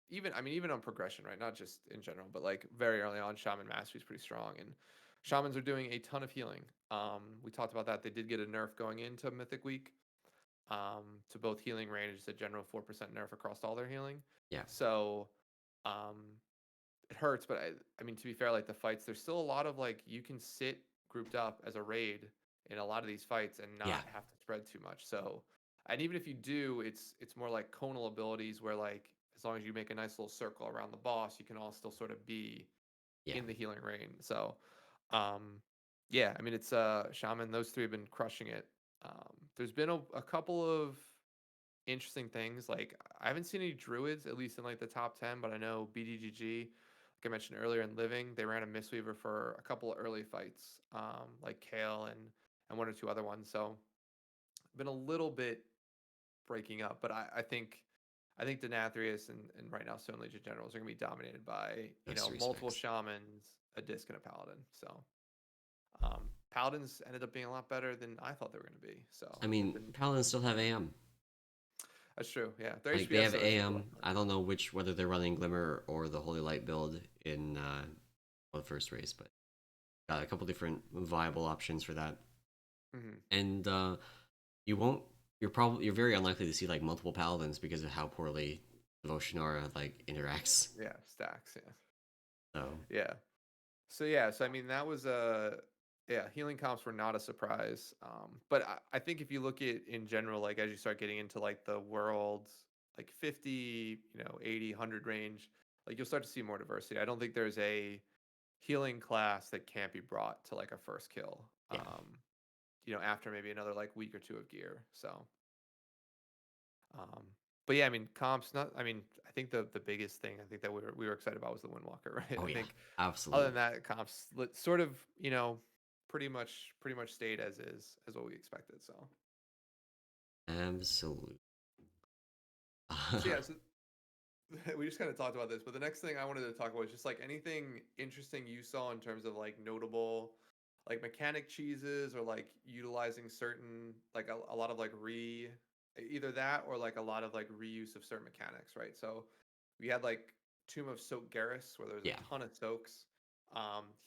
even I mean even on progression, right? Not just in general, but like very early on, shaman mastery is pretty strong and shamans are doing a ton of healing. We talked about that. They did get a nerf going into Mythic Week to both healing range, a general 4% nerf across all their healing. Yeah, So um, it hurts, but I mean, to be fair, like the fights, there's still a lot of like you can sit grouped up as a raid in a lot of these fights and yeah, not have to spread too much. So, and even if you do, it's more like conal abilities where like as long as you make a nice little circle around the boss, you can all still sort of be yeah, in the healing range. So, um, yeah, I mean, it's shaman. Those three have been crushing it. There's been a couple of interesting things. Like I haven't seen any druids, at least in like the top 10, but I know BDGG, like I mentioned earlier in Living, they ran a Mistweaver for a couple of early fights, like Kale and one or two other ones. So been a little bit breaking up, but I think the Nathrius and right now Stone Legion Generals are gonna be dominated by, those three multiple specs. shamans, a disc, and a paladin. So paladins ended up being a lot better than I thought they were gonna be. So I they've mean, been paladins still have AM. that's true. Yeah. Their Like they HPS have though is still a lot AM. I don't know whether they're running Glimmer or the Holy Light build in the first race, but got a couple different viable options for that. hmm And you won't. You're very unlikely to see like multiple paladins because of how poorly Devotion Aura like interacts. Yeah, stacks. Yeah. So Yeah. So I mean that was yeah, healing comps were not a surprise. But I think if you look at in general, like as you start getting into like the world's like 50, 80, 100 range, like you'll start to see more diversity. I don't think there's a healing class that can't be brought to like a first kill. yeah, After maybe another like week or two of gear. So um but yeah, I mean comps not I mean, I think the biggest thing I think that we were excited about was the Windwalker, right? oh I yeah, think other than absolutely, that, comps sort of, pretty much stayed as is as what we expected. absolutely. So yeah, so we just kind of talked about this, but the next thing I wanted to talk about is just like anything interesting you saw in terms of like notable like mechanic cheeses or like utilizing certain like a lot of like either that or like a lot of like reuse of certain mechanics, right? So we had like Tomb of Soak Garrus where there's Yeah, a ton of soaks.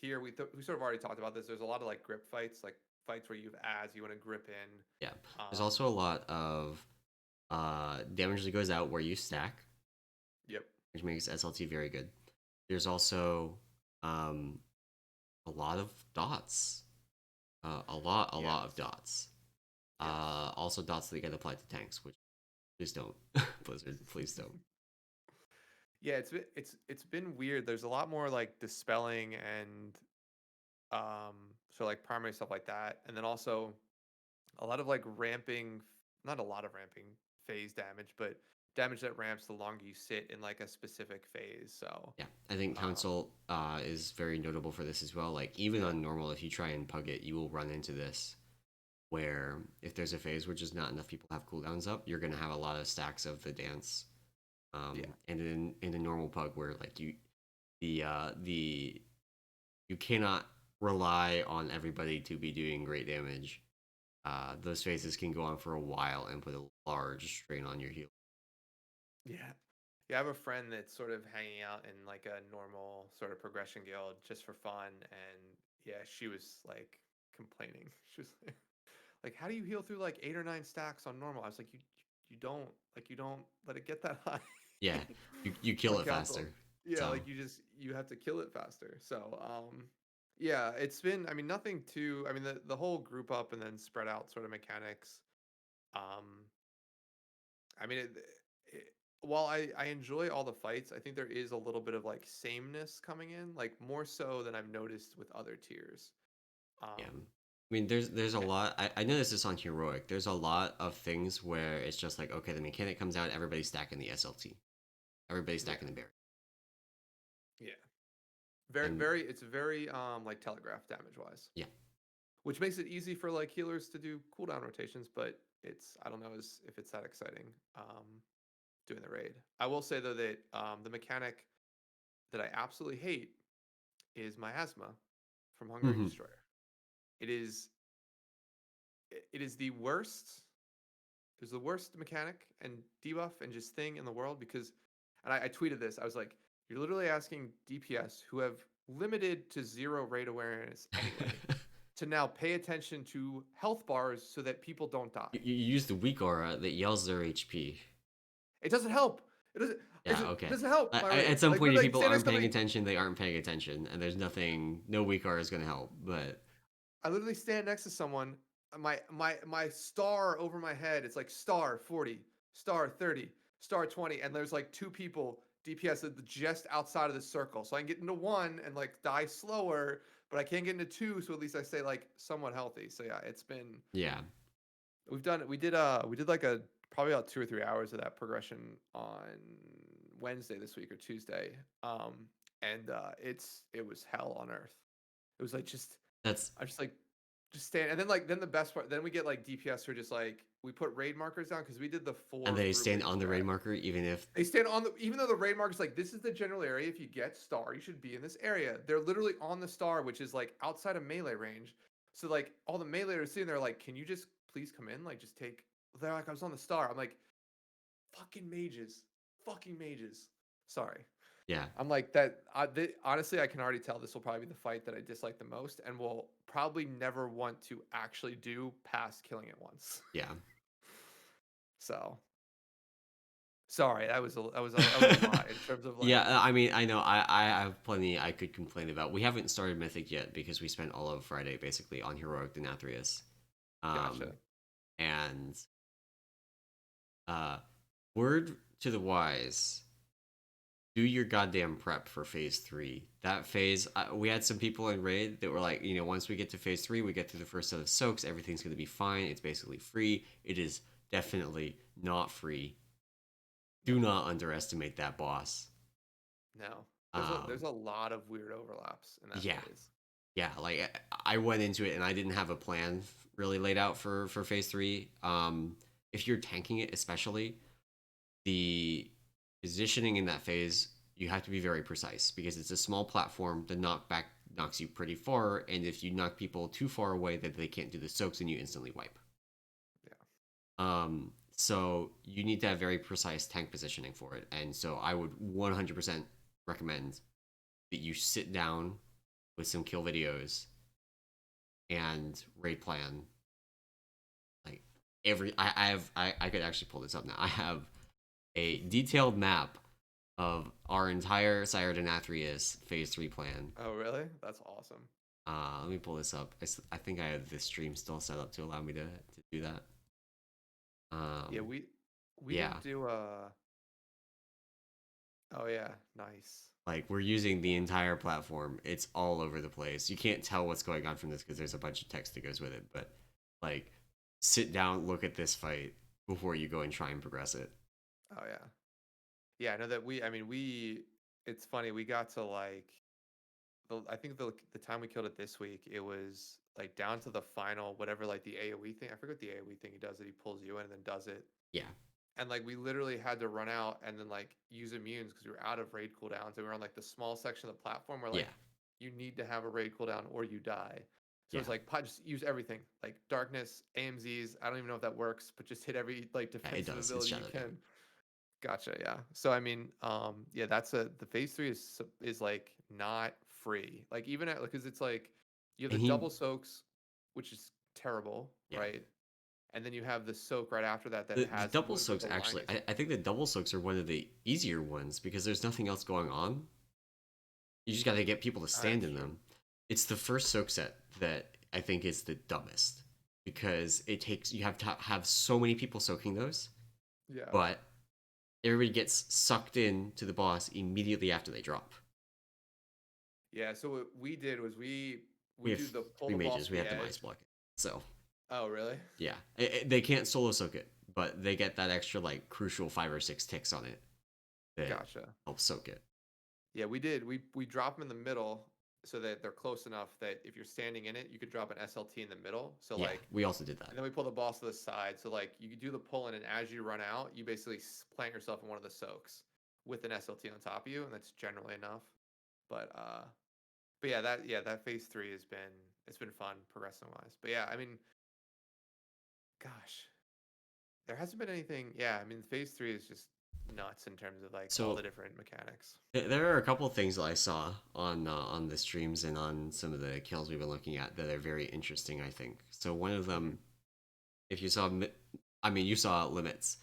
Here we sort of already talked about this. There's a lot of like grip fights, like fights where you have as you want to grip in. yeah. There's Um, also a lot of damage that goes out where you stack, yep. which makes SLT very good. There's also um, a lot of dots. A lot of Yes. dots. Yes. Also dots that get applied to tanks, which please don't, Blizzard, please don't. Yeah, it's been weird. There's a lot more like dispelling and so like primary stuff like that, and then also a lot of like ramping, not a lot of ramping phase damage, but damage that ramps the longer you sit in like a specific phase. So Yeah, I think um, Council is very notable for this as well. Like even yeah, on normal, if you try and pug it, you will run into this where if there's a phase where just not enough people have cooldowns up, you're gonna have a lot of stacks of the dance. yeah, And in the normal pug where like the you cannot rely on everybody to be doing great damage. Those phases can go on for a while and put a large strain on your heal. yeah. Yeah, I have a friend that's sort of hanging out in like a normal sort of progression guild just for fun, and yeah, she was like complaining. She was like, how do you heal through like 8 or 9 stacks on normal? I was like, you don't let it get that high Yeah, you kill on it council. faster. Yeah, So like you have to kill it faster. So yeah, it's been I mean nothing too I mean the whole group up and then spread out sort of mechanics. Um I mean while I enjoy all the fights, I think there is a little bit of like sameness coming in, like more so than I've noticed with other tiers. yeah, Um I mean there's a eh, lot. I noticed this on heroic. There's a lot of things where it's just like okay, the mechanic comes out, everybody's stacking the SLT, everybody's yeah. stacking the berry, Yeah. Very, and very, it's very like telegraph damage wise, yeah, which makes it easy for like healers to do cooldown rotations. But I don't know if it's that exciting. Doing the raid. I will say though that the mechanic that I absolutely hate is miasma from Hungering Hmm. Destroyer. It is it is the worst. It's the worst mechanic and debuff and just thing in the world because, and I tweeted this. I was like, you're literally asking DPS who have limited to zero raid awareness anyway to now pay attention to health bars so that people don't die. You use the weak aura that yells their HP. It doesn't help. It doesn't. Yeah, It okay. doesn't help my At raid. some Like point, we're if like people stand next aren't to paying somebody. attention, they aren't paying attention, and there's nothing, no weak aura is going to help. But I literally stand next to someone. My star over my head. It's like star 40, star 30, star 20, and there's like two people DPS just outside of the circle. So I can get into one and like die slower, but I can't get into two. So at least I stay like somewhat healthy. So yeah, it's been yeah, we've done we did like a probably about 2 or 3 hours of that progression on Wednesday this week or Tuesday. And it was hell on earth. It was like just that's I just like just stand and then the best part then we get like DPS who are just like we put raid markers down because we did the and four they group stand league on the raid strat. marker even if They stand on the even though the raid marker's like this is the general area. If you get star, you should be in this area. They're literally on the star, which is like outside of melee range. So like all the melee are sitting there like, can you just please come in? Like just take they're like, I was on the star. I'm like, fucking mages. Fucking mages. Sorry. yeah, I'm like that. Honestly, I can already tell this will probably be the fight that I dislike the most, and will probably never want to actually do past killing it once. yeah. So sorry, that was a lot in terms of Yeah, like. I mean, I know I have plenty I could complain about. We haven't started Mythic yet because we spent all of Friday basically on Heroic Denathrius. Gotcha. Um, and uh, word to the wise, do your goddamn prep for phase three. That phase, we had some people in raid that were like, once we get to phase three, we get through the first set of soaks, everything's going to be fine. It's basically free. It is definitely not free. Do No, not underestimate that boss. no. There's Um, a lot of weird overlaps in that yeah, phase. yeah. Like I went into it and I didn't have a plan really laid out for phase three. If you're tanking it, especially the positioning in that phase, you have to be very precise because it's a small platform. The knockback knocks you pretty far, and if you knock people too far away that they can't do the soaks, then you instantly wipe. Yeah. So you need to have very precise tank positioning for it, and so I would 100% recommend that you sit down with some kill videos and raid plan. Like I could actually pull this up now. I have a detailed map of our entire Sire Denathrius Phase 3 plan. Oh really? That's awesome. Let me pull this up. I think I have this stream still set up to allow me to do that. Yeah, Um, we yeah, didn't do Oh yeah, nice. like we're using the entire platform. It's all over the place. You can't tell what's going on from this because there's a bunch of text that goes with it. But like, sit down, look at this fight before you go and try and progress it. Oh yeah. Yeah, I know that I mean, it's funny, we got to like, I think the time we killed it this week, it was like down to the final, whatever, like the AoE thing. I forget what the AoE thing he does that he pulls you in and then does it. Yeah, And like we literally had to run out and then like use immunes because we were out of raid cooldowns and we were on like the small section of the platform where yeah, like you need to have a raid cooldown or you die. So yeah. it's like just use everything like darkness, AMZs. I don't even know if that works, but just hit every like It defensive does. It's ability you shadow dance. can. Gotcha. Yeah. So I mean, yeah, the phase three is like not free. Like even at because it's like you have And the he, double soaks, which is terrible, yeah. right? And then you have the soak right after that that The has double moves with soaks the actually, line. I think the double soaks are one of the easier ones because there's nothing else going on. You just got to get people to stand That's in true. them. It's the first soak set that I think is the dumbest because it takes you have to have so many people soaking those, Yeah. but everybody gets sucked in to the boss immediately after they drop. Yeah. So what we did was We we have do the pull three the boss mages. to We the have to minus edge. block it. So Oh, really? yeah, they can't solo soak it, but they get that extra like crucial 5 or 6 ticks on it that Gotcha. helps soak it. Yeah, we did. We drop them in the middle, so that they're close enough that if you're standing in it, you could drop an SLT in the middle. So Yeah, like, we also did that. and then we pull the boss to the side. So like, you do the pull in, and as you run out, you basically plant yourself in one of the soaks with an SLT on top of you, and that's generally enough. But uh, but that phase three it's been fun progressing wise. But yeah, I mean, gosh, there hasn't been anything. Yeah, I mean, phase three is just nuts in terms of like all the So different mechanics. there are a couple of things that I saw on the streams and on some of the kills we've been looking at that are very interesting. I think so. One of Hmm. them, if you saw, I mean, you saw limits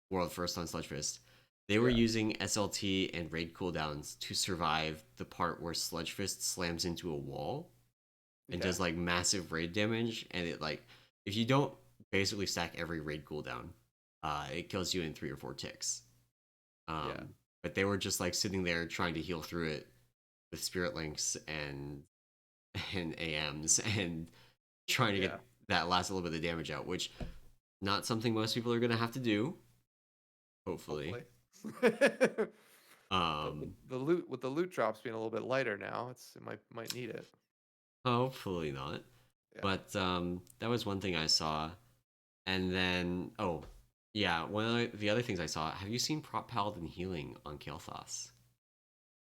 world first on Sludge Fist. They were Yeah. using SLT and raid cooldowns to survive the part where Sludge Fist slams into a wall and Okay. does like massive raid damage. And it like if you don't basically stack every raid cooldown, it kills you in 3 or 4 ticks. Yeah. But they were just like sitting there trying to heal through it with Spirit Links and AMs and trying to Yeah. get that last little bit of damage out, which not something most people are gonna have to do. Hopefully, Hopefully. But um, with the loot drops being a little bit lighter now, it might need it. hopefully not. Yeah. But that was one thing I saw, and then yeah, one of the other things I saw. Have you seen Prop Paladin healing on Kael'thas?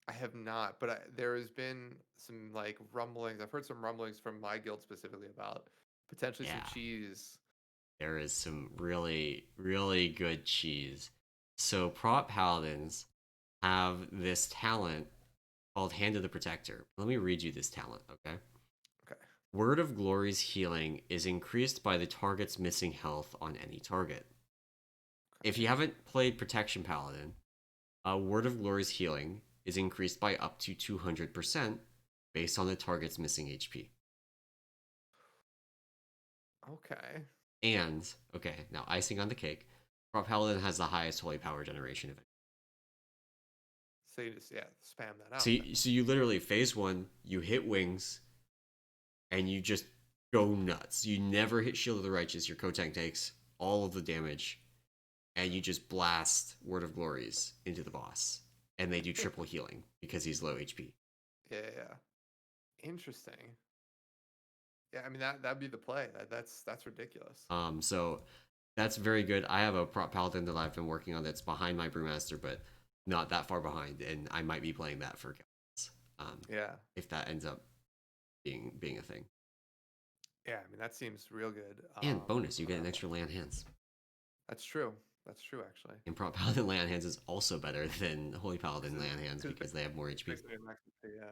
I have not, but there has been some like rumblings. I've heard some rumblings from my guild specifically about potentially some Yeah, cheese. there is some really, really good cheese. So prop paladins have this talent called Hand of the Protector. Let me read you this talent, okay? Okay. Word of Glory's healing is increased by the target's missing health on any target. If you Okay. haven't played Protection Paladin, Word of Glory's healing is increased by up to 200% based on the target's missing HP. Okay. And, okay, now icing on the cake, Prop Paladin has the highest holy power generation of it. So you just spam that So out then. you literally phase one, you hit wings, and you just go nuts. You never hit Shield of the Righteous. Your Kotank takes all of the damage, and you just blast Word of Glories into the boss, and they do triple healing because he's low HP. Yeah, yeah, yeah. Interesting. Yeah, I mean that'd be the play. That's ridiculous. So that's very good. I have a prop paladin that I've been working on that's behind my brewmaster, but not that far behind, and I might be playing that for kills, Yeah. if that ends up being a thing. Yeah, I mean that seems real good. And bonus, you But get an extra land hands. that's true. That's true actually. And Prop Paladin land hands is also better than Holy Paladin land hands Because because they have more HP. basically max HP, yeah.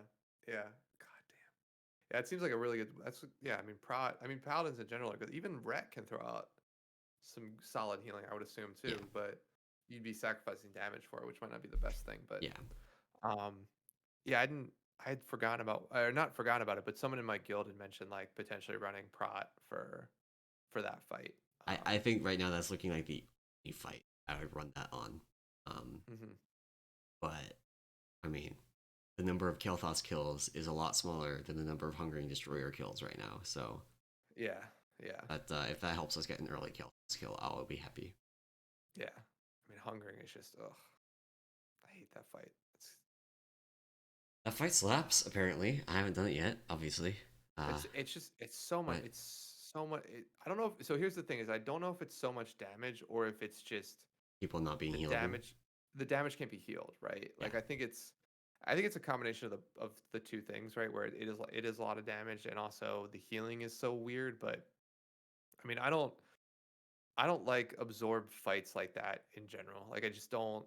Yeah. God damn. Yeah, it seems like a really good. Yeah. I mean paladins in general are good. Even Rhett can throw out some solid healing, I would assume Yeah, too. But you'd be sacrificing damage for it, which might not be the best thing. But yeah. um, yeah, I didn't. I had forgotten about, or not forgotten about it, but someone in my guild had mentioned like potentially running Prot for that fight. I think right now that's looking like the only fight I would run that on. Um, Mhm. but I mean, the number of Kael'thas kills is a lot smaller than the number of Hungering Destroyer kills right now. So Yeah, yeah, that if that helps us get an early Kael'thas kill, I'll be happy. yeah. I mean, hungering is just ugh. I hate that fight. That fight slaps. Apparently, I haven't done it yet. Obviously, It's just it's so much. but It's so much. I don't know. So here's the thing: is I don't know if it's so much damage or if it's just people not being the healable. damage. The damage can't be healed, right? Yeah, Like I think it's a combination of the two things, right? Where it is a lot of damage, and also the healing is so weird. But I mean, I don't like absorbed fights like that in general. Like I just don't.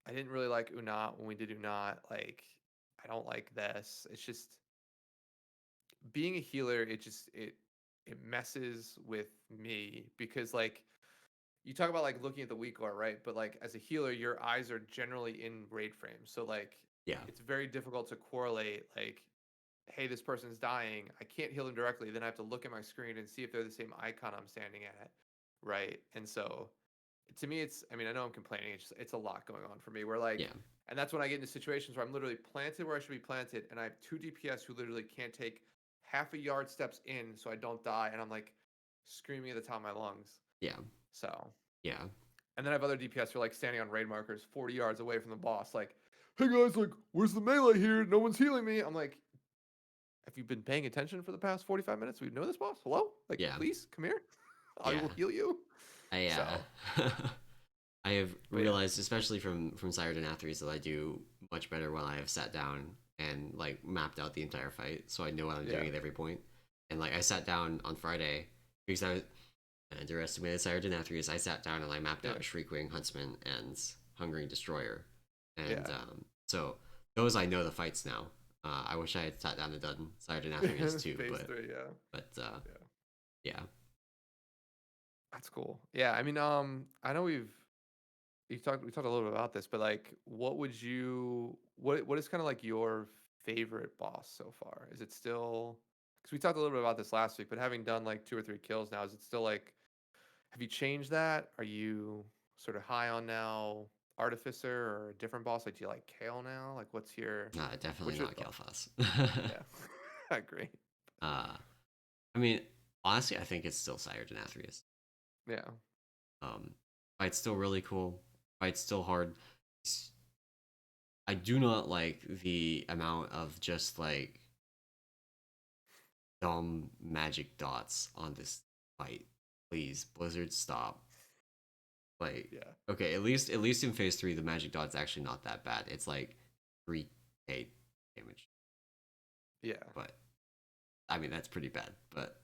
I didn't really like Unat when we did Unat. Like I don't like this. It's just being a healer. It messes with me because like you talk about like looking at the weak lore, right? But like as a healer, your eyes are generally in raid frame. So like yeah, it's very difficult to correlate like, hey, this person's dying. I can't heal them directly. Then I have to look at my screen and see if they're the same icon I'm standing at. Right. And so to me I mean, I know I'm complaining, it's a lot going on for me where like yeah, and that's when I get into situations where I'm literally planted where I should be planted, and I have two DPS who literally can't take half a yard steps in so I don't die, and I'm like screaming at the top of my lungs. yeah, So yeah. and then I have other DPS who are like standing on raid markers 40 yards away from the boss, like, hey guys, like, where's the melee here? No one's healing me. I'm like, have you been paying attention for the past 45 minutes? We know this boss. Hello? Like, Yeah, please come here. I yeah. will heal you. I So, I have but yeah, realized, especially from Sire to Nathria, that I do much better when I have sat down and like mapped out the entire fight, so I know what I'm yeah, doing at every point. And like I sat down on Friday because I underestimated Sire to Nathria. I sat down and I mapped yeah, out Shriekwing, Huntsman, and Hungering Destroyer, and yeah. so those I know the fights now. I wish I had sat down and done Sire to Nathria's too, Phase three, yeah, but yeah. yeah, That's cool. Yeah, I mean, I know we talked a little bit about this, but like, what is kind of like your favorite boss so far? Is it still? Because we talked a little bit about this last week, but having done like 2 or 3 kills now, is it still like? Have you changed that? Are you sort of high on now Artificer or a different boss? Like, do you like Kale now? Like, definitely what's your not thoughts? Gelfas. Yeah, I agree. uh, I mean, honestly, I think it's still Sire Denathrius. Yeah, Um, fight's still really cool. Fight's still hard. I do not like the amount of just like dumb magic dots on this fight. Please, Blizzard, stop. Like, yeah, okay, at least in phase three, the magic dot's actually not that bad. It's like 3k damage, yeah. but I mean that's pretty bad. But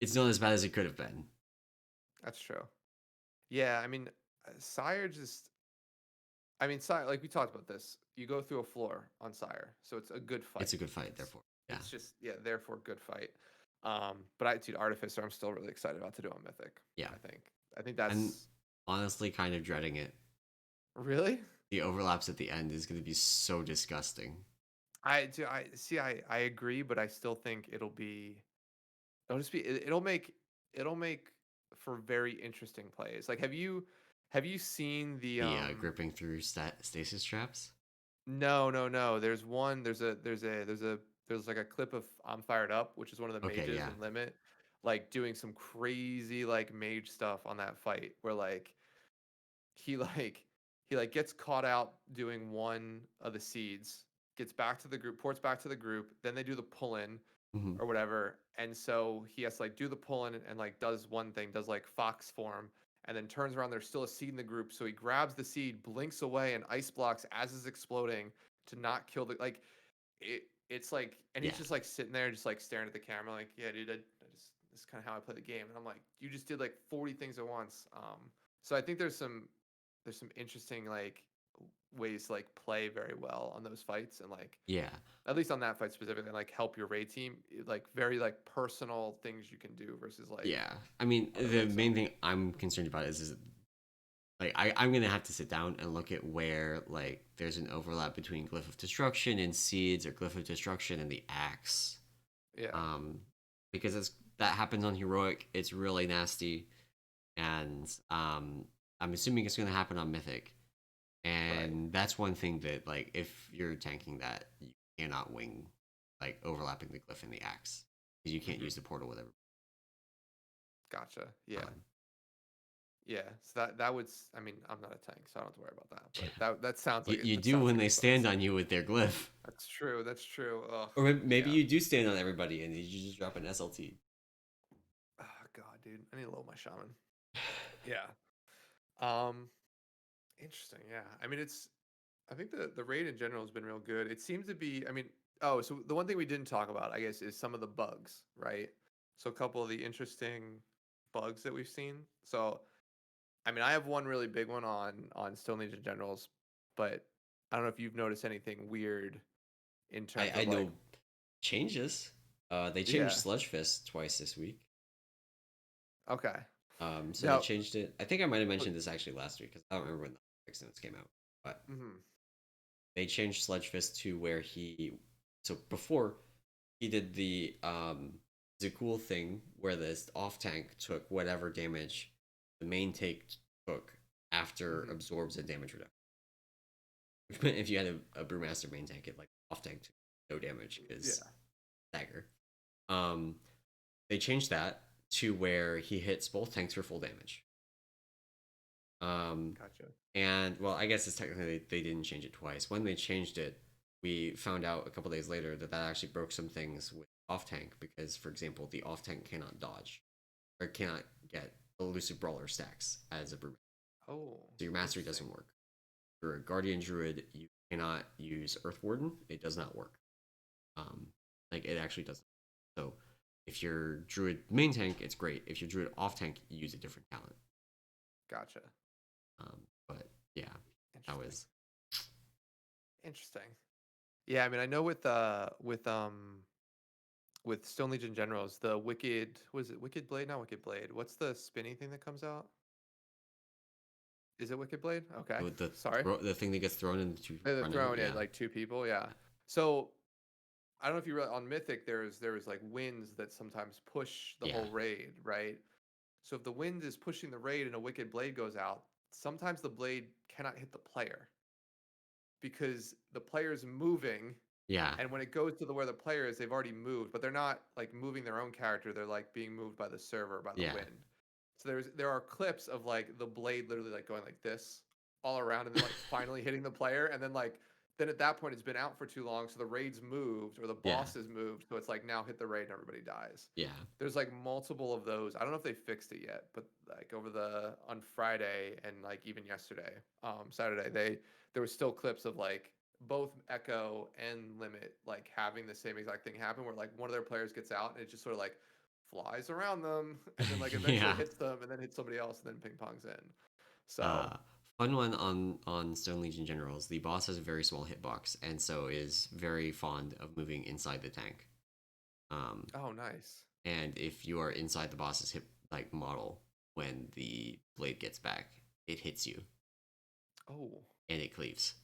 it's not as bad as it could have been. That's true. Yeah, I mean, Sire just. I mean, Sire, like we talked about this. You go through a floor on Sire, so it's a good It's fight. a good fight, It's therefore. Yeah, it's just yeah, therefore good fight. But I dude, Artificer, I'm still really excited about to do on Mythic. yeah. I think And that's honestly, kind of dreading it. really. The overlaps at the end is going to be so disgusting. I see. I agree, but I still think it'll just be it'll make for very interesting plays. Like, have you seen the The gripping through stasis traps. No. There's one. There's like a clip of I'm Fired Up, which is one of the Okay, mages yeah. in Limit, like doing some crazy like mage stuff on that fight where he like he like gets caught out doing one of the seeds, gets back to the group, ports back to the group, then they do the pull in Hmm. or whatever, and so he has to like do the pull in and like does one thing, does like fox form, and then turns around. There's still a seed in the group, so he grabs the seed, blinks away, and ice blocks as it's exploding to not kill the like it's like, and he's Yeah, just like sitting there, just like staring at the camera, like, yeah, dude, I just this is kind of how I play the game, and I'm like, you just did like 40 things at once. So I think there's some interesting like ways to like play very well on those fights, and like yeah, at least on that fight specifically, and like help your raid team, like very like personal things you can do versus like yeah. I mean, other the ways. So main thing I'm concerned about is like I'm gonna have to sit down and look at where like there's an overlap between Glyph of Destruction and Seeds or Glyph of Destruction and the Axe. yeah, Um, because that happens on Heroic. It's really nasty, and I'm assuming it's gonna happen on Mythic. right. And that's one thing that like if you're tanking that, you cannot wing like overlapping the glyph and the axe because you can't Hmm. use the portal whatever. Gotcha. Yeah. Um, Yeah. So that would. I mean, I'm not a tank, so I don't have to worry about that. But that sounds like it. you That do sounds when like they it sucks. stand on you with their glyph, That's true. That's true. Ugh. or maybe Yeah. you do stand on everybody and you just drop an SLT. Oh God, dude. I need to load my shaman. Yeah. Um. Interesting. Yeah. I mean, it's. I think the raid in general has been real good. It seems to be. I mean. Oh, so the one thing we didn't talk about, I guess, is some of the bugs, right? So a couple of the interesting bugs that we've seen. So I mean, I have one really big one on Stone Legion Generals, but I don't know if you've noticed anything weird in terms I of like, know changes. They changed yeah, Sludge Fist twice this week. okay. So they Now, changed it. I think I might have but, mentioned this actually last week because I don't remember when the fix notes came out. But mhm, they changed Sledge Fist to where so before he did the cool thing where this off tank took whatever damage the main take took after mhm, absorbs a damage reduction. Which meant if you had a Brewmaster main tank, it like off tank took no damage because yeah, dagger. Um, they changed that to where he hits both tanks for full damage. Um, gotcha. and well, I guess it's technically they didn't change it twice. When they changed it, we found out a couple days later that that actually broke some things with off tank because, for example, the off tank cannot dodge or cannot get elusive brawler stacks as a brute. Oh, So your mastery interesting. doesn't work. For a guardian druid, you cannot use Earth Warden. It does not work. Um, like it actually doesn't. So if you're druid main tank, it's great. If you're druid off tank, you use a different talent. Gotcha. But yeah, that Interesting. was Interesting. Yeah, I mean, I know with Stone Legion Generals, the Wicked, was it Wicked Blade? Not Wicked Blade. What's the spinny thing that comes out? Is it Wicked Blade? Okay. the Sorry. the thing that gets thrown into The front end. throne Yeah, in like two people, yeah. yeah, So I don't know if you read on Mythic, there's like winds that sometimes push the yeah, whole raid, right? So if the wind is pushing the raid and a Wicked Blade goes out, sometimes the blade cannot hit the player because the player's moving, yeah, and when it goes to the where the player is, they've already moved, but they're not like moving their own character, they're like being moved by the server, by the yeah, wind. So there are clips of like the blade literally like going like this all around and then like finally hitting the player, and then at that point it's been out for too long, so the raid's moved or the yeah, boss has moved, so it's like now hit the raid and everybody dies. yeah, There's like multiple of those. I don't know if they fixed it yet, but like over the on Friday and like even yesterday, Saturday, there was still clips of like both Echo and Limit like having the same exact thing happen where like one of their players gets out and it just sort of like flies around them and then like eventually yeah. hits them and then hits somebody else and then ping pongs in. So Uh, Fun one on Stone Legion Generals. The boss has a very small hitbox, and so is very fond of moving inside the tank. Um, oh nice. and if you are inside the boss's hip like model when the blade gets back, it hits you Oh, and it cleaves.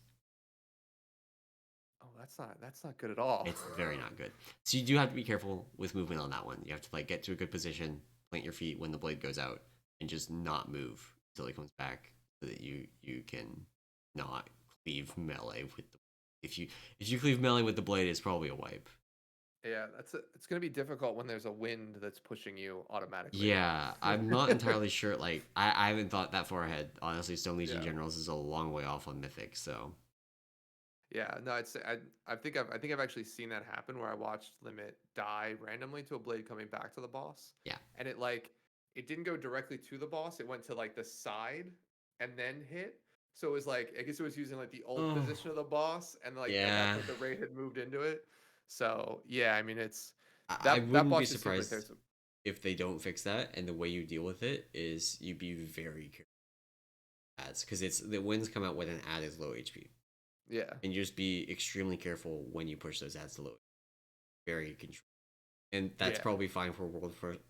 oh that's not good at all. It's very not good. So you do have to be careful with movement on that one. You have to like get to a good position, plant your feet when the blade goes out, and just not move until it comes back, so that you can not cleave melee with the. If you if you cleave melee with the blade, it's probably a wipe. Yeah, it's gonna be difficult when there's a wind that's pushing you automatically. Yeah, I'm not entirely sure. Like, I haven't thought that far ahead. Honestly, Stone Legion Yeah. Generals is a long way off on Mythic, so Yeah, no, I think I've actually seen that happen where I watched Limit die randomly to a blade coming back to the boss, yeah. and it didn't go directly to the boss. It went to like the side and then hit. So it was like I guess it was using like the ult Oh, position of the boss, and like at that yeah. point the raid had moved into it. So yeah, I mean it's I that wouldn't be boss just seems like surprised there's some if they don't fix that, and the way you deal with it is you be very careful with ads, because it's the winds come out when an ad is low HP, yeah and you just be extremely careful when you push those ads to low. Very control, and that's yeah. probably fine for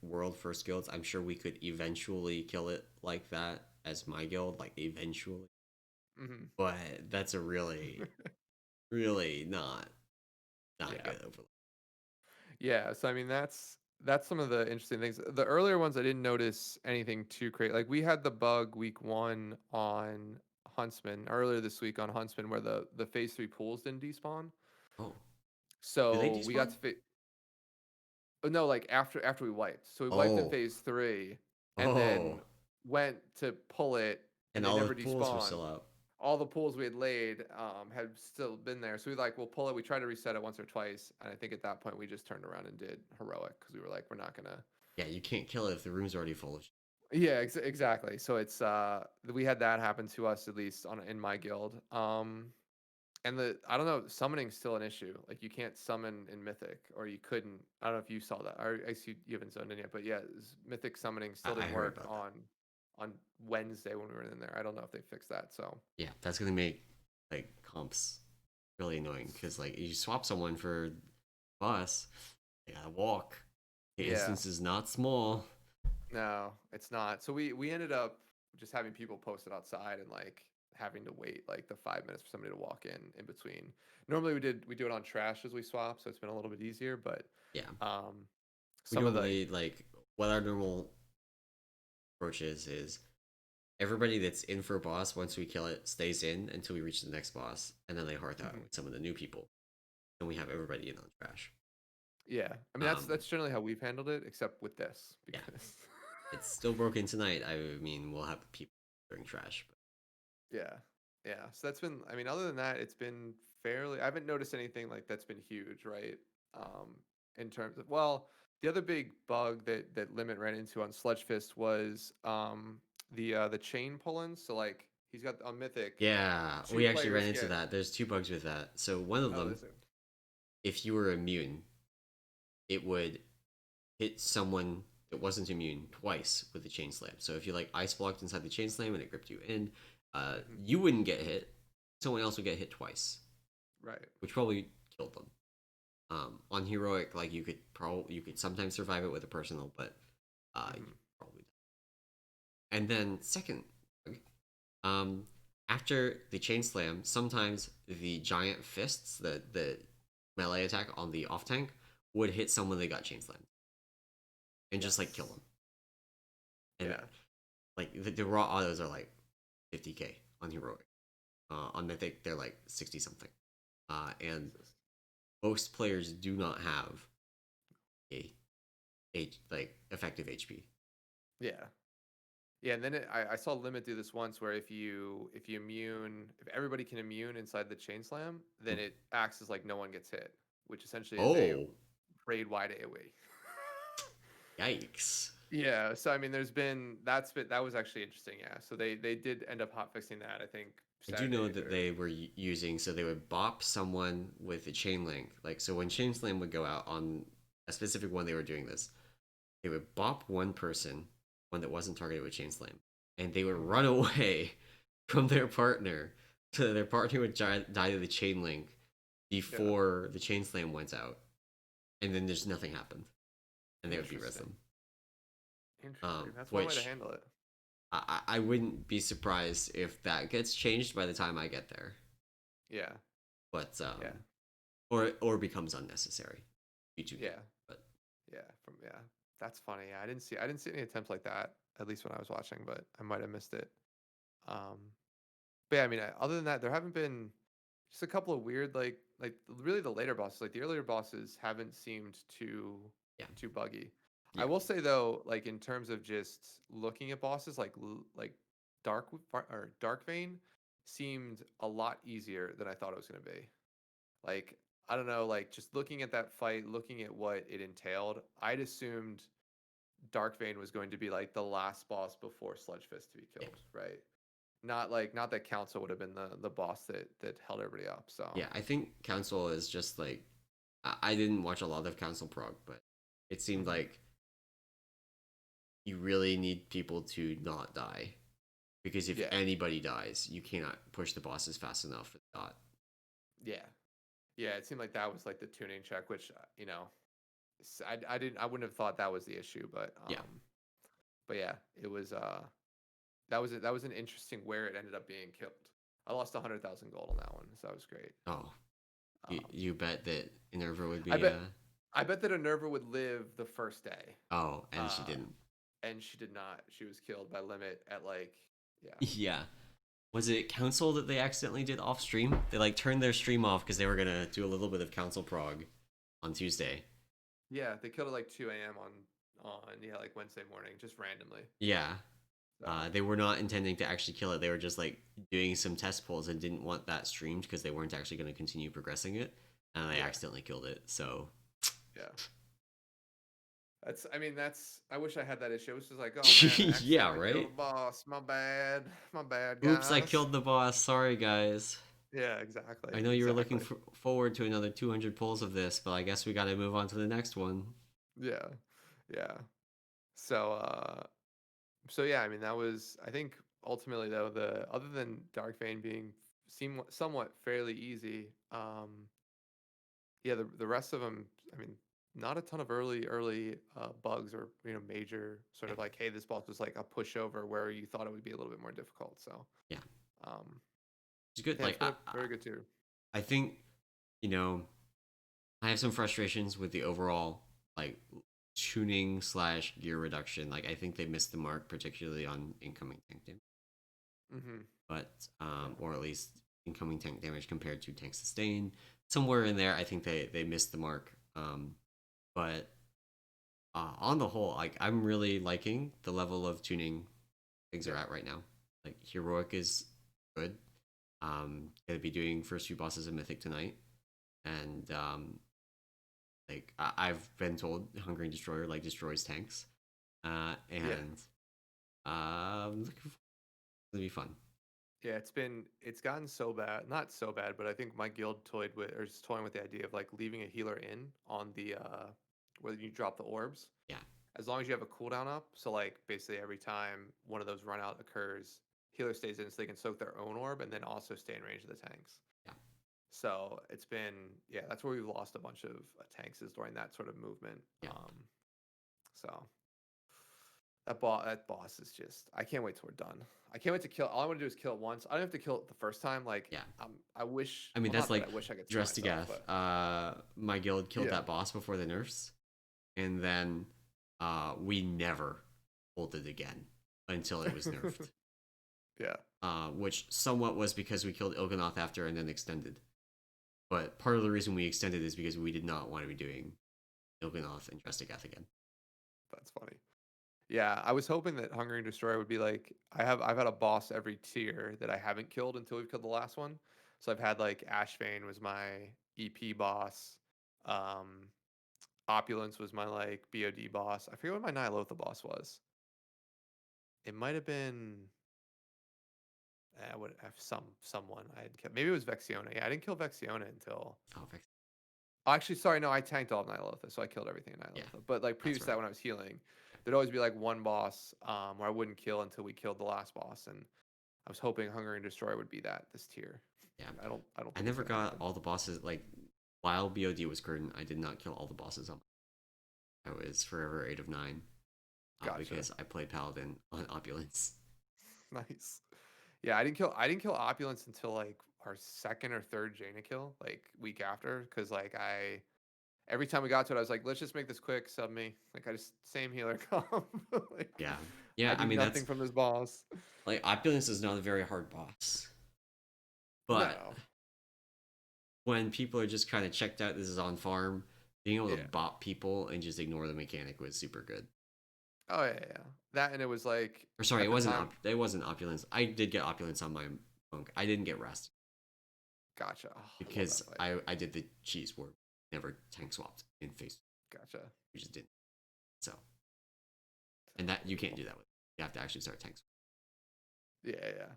world first guilds. I'm sure we could eventually kill it like that as my guild, like eventually, Hmm. but that's a really not Yeah. good overlay. Yeah, so I mean that's some of the interesting things. The earlier ones I didn't notice anything too crazy. Like we had the bug week 1 on Huntsman earlier this week on Huntsman where the phase 3 pools didn't despawn. Oh, do they So we got despawn? to oh, no, like after we wiped. So we wiped in Oh, phase 3 and then oh, went to pull it and and they all the never pools were despawned. still up. All the pools we had laid had still been there. So we like we'll pull it. We tried to reset it once or twice, and I think at that point we just turned around and did heroic because we were like we're not gonna. Yeah, you can't kill it if the room's already full of. Yeah, exactly. So it's we had that happen to us at least on in my guild. And the I don't know, summoning's still an issue. Like you can't summon in Mythic, or you couldn't. I don't know if you saw that. Or I see you haven't zoned in yet, but yeah, Mythic summoning still I didn't heard work about that. on Wednesday when we were in there. I don't know if they fixed that. So Yeah, that's gonna make like comps really annoying because like you swap someone for bus, they gotta walk. The yeah. instance is not small. No, it's not. So we ended up just having people post it outside and like having to wait like the 5 minutes for somebody to walk in between. Normally we do it on trash as we swap, so it's been a little bit easier. But Yeah, um, we some of the normally like what our normal approach is everybody that's in for a boss once we kill it stays in until we reach the next boss, and then they hearth out mhm. with some of the new people, and we have everybody in on trash. Yeah, I mean Um, that's generally how we've handled it, except with this yeah, because it's still broken tonight. I mean, we'll have people during trash, but yeah, Yeah, so that's been, I mean, other than that, it's been fairly, I haven't noticed anything like that's been huge, right? Um, in terms of, well, the other big bug that Limit ran into on Sludge Fist was the chain pull-ins. So like he's got on Mythic, Yeah, two we actually ran players into get, that. There's two bugs with that. So one of oh, them, is it? if you were immune, it would hit someone that wasn't immune twice with the chain slam. So if you like ice blocked inside the chain slam and it gripped you in, Hmm. you wouldn't get hit. Someone else would get hit twice, Right. which probably killed them. On heroic, like you could sometimes survive it with a personal, but you Hmm. probably don't. And then second, um, after the chain slam, sometimes the giant fists, the melee attack on the off tank, would hit someone that got chain slammed and just like kill Yes. them. And Yeah. like the raw autos are like 50k on heroic. On mythic, they're like 60 something. And Jesus. most players do not have a like effective HP. Yeah. Yeah, and then I saw Limit do this once where if everybody can immune inside the chain slam, then it acts as like no one gets hit, which essentially is a Oh, raid wide AoE. yikes! Yeah, so I mean, that was actually interesting. Yeah, so they did end up hot fixing that. I think I do know Saturday that or they were using, so they would bop someone with a chain link. Like, so when chain slam would go out on a specific one, they were doing this. They would bop one person, one that wasn't targeted with chain slam, and they would Mhm. run away from their partner. So their partner would die to the chain link Yeah, before the chain slam went out, and then there's nothing happened, and they would be res interesting, them. interesting. That's one way to Which handle it. I wouldn't be surprised if that gets changed by the time I get there. Yeah, But yeah, or becomes unnecessary due to the yeah, but yeah. That's funny. Yeah, I didn't see any attempts like that at least when I was watching, but I might have missed it. Um, but yeah, I mean, other than that, there haven't been just a couple of weird like really the later bosses. Like the earlier bosses haven't seemed yeah, too buggy. I yeah, will say though, like in terms of just looking at bosses, like Dark Vein seemed a lot easier than I thought it was going to be. Like I don't know, like just looking at that fight, looking at what it entailed, I'd assumed Dark Vein was going to be like the last boss before Sludge Fist to be yeah, killed, right? Not that Council would have been the boss that held everybody up. So yeah. I think Council is just like I didn't watch a lot of Council prog, but it seemed hmm. like you really need people to not die because if Yeah, anybody dies, you cannot push the bosses fast enough for the dot. yeah, yeah. It seemed like that was like the tuning check, which I wouldn't have thought that was the issue, Yeah. but yeah, it was that was an interesting where it ended up being killed. I lost 100,000 gold on that one, so that was great. Oh, Um, you bet that Enerva would I be bet I bet that Minerva would live the first day, oh, and she uh, didn't. and she did not. She was killed by Limit at like yeah. Yeah. Was it Council that they accidentally did off stream? They like turned their stream off because they were gonna do a little bit of Council prog on Tuesday. Yeah, they killed it like 2 a.m. on yeah, like Wednesday morning, just randomly. Yeah. So They were not intending to actually kill it. They were just like doing some test pulls and didn't want that streamed because they weren't actually going to continue progressing it, and they yeah, accidentally killed it. So yeah. That's I mean that's I wish I had that issue. It was just like, oh man, I yeah, accidentally killed right. a boss. My bad, Oops, I guys. killed the boss. Sorry, guys. Yeah, exactly, I know you were looking exactly. forward to another 200 pulls of this, but I guess we got to move on to the next one. Yeah, yeah. So so yeah, I mean that was I think ultimately though the other than Dark Vein being seem somewhat fairly easy, yeah, the rest of them, I mean, not a ton of early bugs or major sort Yeah, of like, hey, this boss was like a pushover where you thought it would be a little bit more difficult. So, yeah, um, it's good. yeah, it's Like been a very good too. I think you know I have some frustrations with the overall like tuning slash gear reduction. Like I think they missed the mark, particularly on incoming tank damage, Mm-hmm. but Yeah. or at least incoming tank damage compared to tank sustain. Somewhere in there, I think they missed the mark. But on the whole, like I'm really liking the level of tuning things are Yeah. at right now. Like heroic is good. Gonna be doing first few bosses of Mythic tonight, and like I've been told, Hungering Destroyer like destroys tanks, Yeah. and looking for it's gonna be fun. Yeah, it's gotten so bad. Not so bad, but I think my guild toyed with or is toying with the idea of like leaving a healer in on the where you drop the orbs. Yeah, As long as you have a cooldown up. So like basically every time one of those run out occurs, healer stays in so they can soak their own orb and then also stay in range of the tanks. yeah, So it's been yeah, that's where we've lost a bunch of tanks is during that sort of movement. yeah, So that boss is just I can't wait till we're done. I can't wait to kill. All I want to do is kill it once. I don't have to kill it the first time. Like yeah. I wish. I mean, Well, that's not that I like wish I could see myself, Drestigath. but My guild killed yeah, that boss before the nerfs, and then we never pulled it again until it was nerfed. yeah, Which somewhat was because we killed Il'gynoth after and then extended. But part of the reason we extended is because we did not want to be doing Il'gynoth and Drestigath again. that's funny. Yeah, I was hoping that Hungry and Destroyer would be like I've had a boss every tier that I haven't killed until we've killed the last one. So I've had like Ashvane was my EP boss. Um, Opulence was my like BOD boss. I forget what my Nyalotha boss was. It might have been I would have someone I had killed. Maybe it was Vexiona. Yeah, I didn't kill Vexiona until. Oh, Oh, actually, sorry, no, I tanked all of Nyalotha, so I killed everything in yeah, Nyalotha. But like that's previous to that, right. when I was healing, there'd always be like one boss where I wouldn't kill until we killed the last boss, and I was hoping Hunger and Destroy would be that this tier. Yeah, I don't I think it's never gonna got happen. all the bosses. Like while BOD was current, I did not kill all the bosses on. I was forever 8 of 9 Gotcha. because I played Paladin on Opulence. Nice. Yeah, I didn't kill Opulence until like our second or third Jaina kill, like week after, because like I every time we got to it, I was like, let's just make this quick, sub me. Like I just same healer comp. Like Yeah, I yeah. I need mean, that's nothing from this boss. like Opulence is not a very hard boss, but No. when people are just kind of checked out, this is on farm. Being able to Yeah. bop people and just ignore the mechanic was super good. Oh yeah, yeah. That and it was like Or sorry, at the time. it wasn't Opulence. I did get Opulence on my monk. I didn't get Rest Gotcha. Oh, I love because that fight. I did the cheese where never tank swapped in face. Gotcha. We just didn't. So and that you can't do that with. You have to actually start tanks. Yeah, yeah,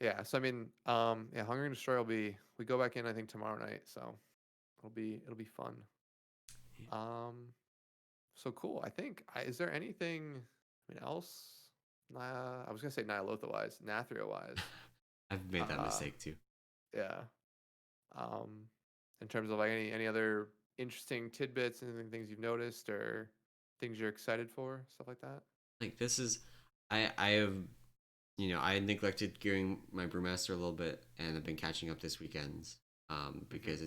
yeah. So I mean, yeah, Hunger and Destroy will be we go back in I think tomorrow night, so it'll be fun. Um, so cool. I think is there anything else? I was gonna say Nyalotha wise, Nathria wise. I've made that Uh, mistake too. yeah. Um, in terms of like any other interesting tidbits, anything things you've noticed or things you're excited for, stuff like that. Like this is, I have, I neglected gearing my brewmaster a little bit, and I've been catching up this weekend, because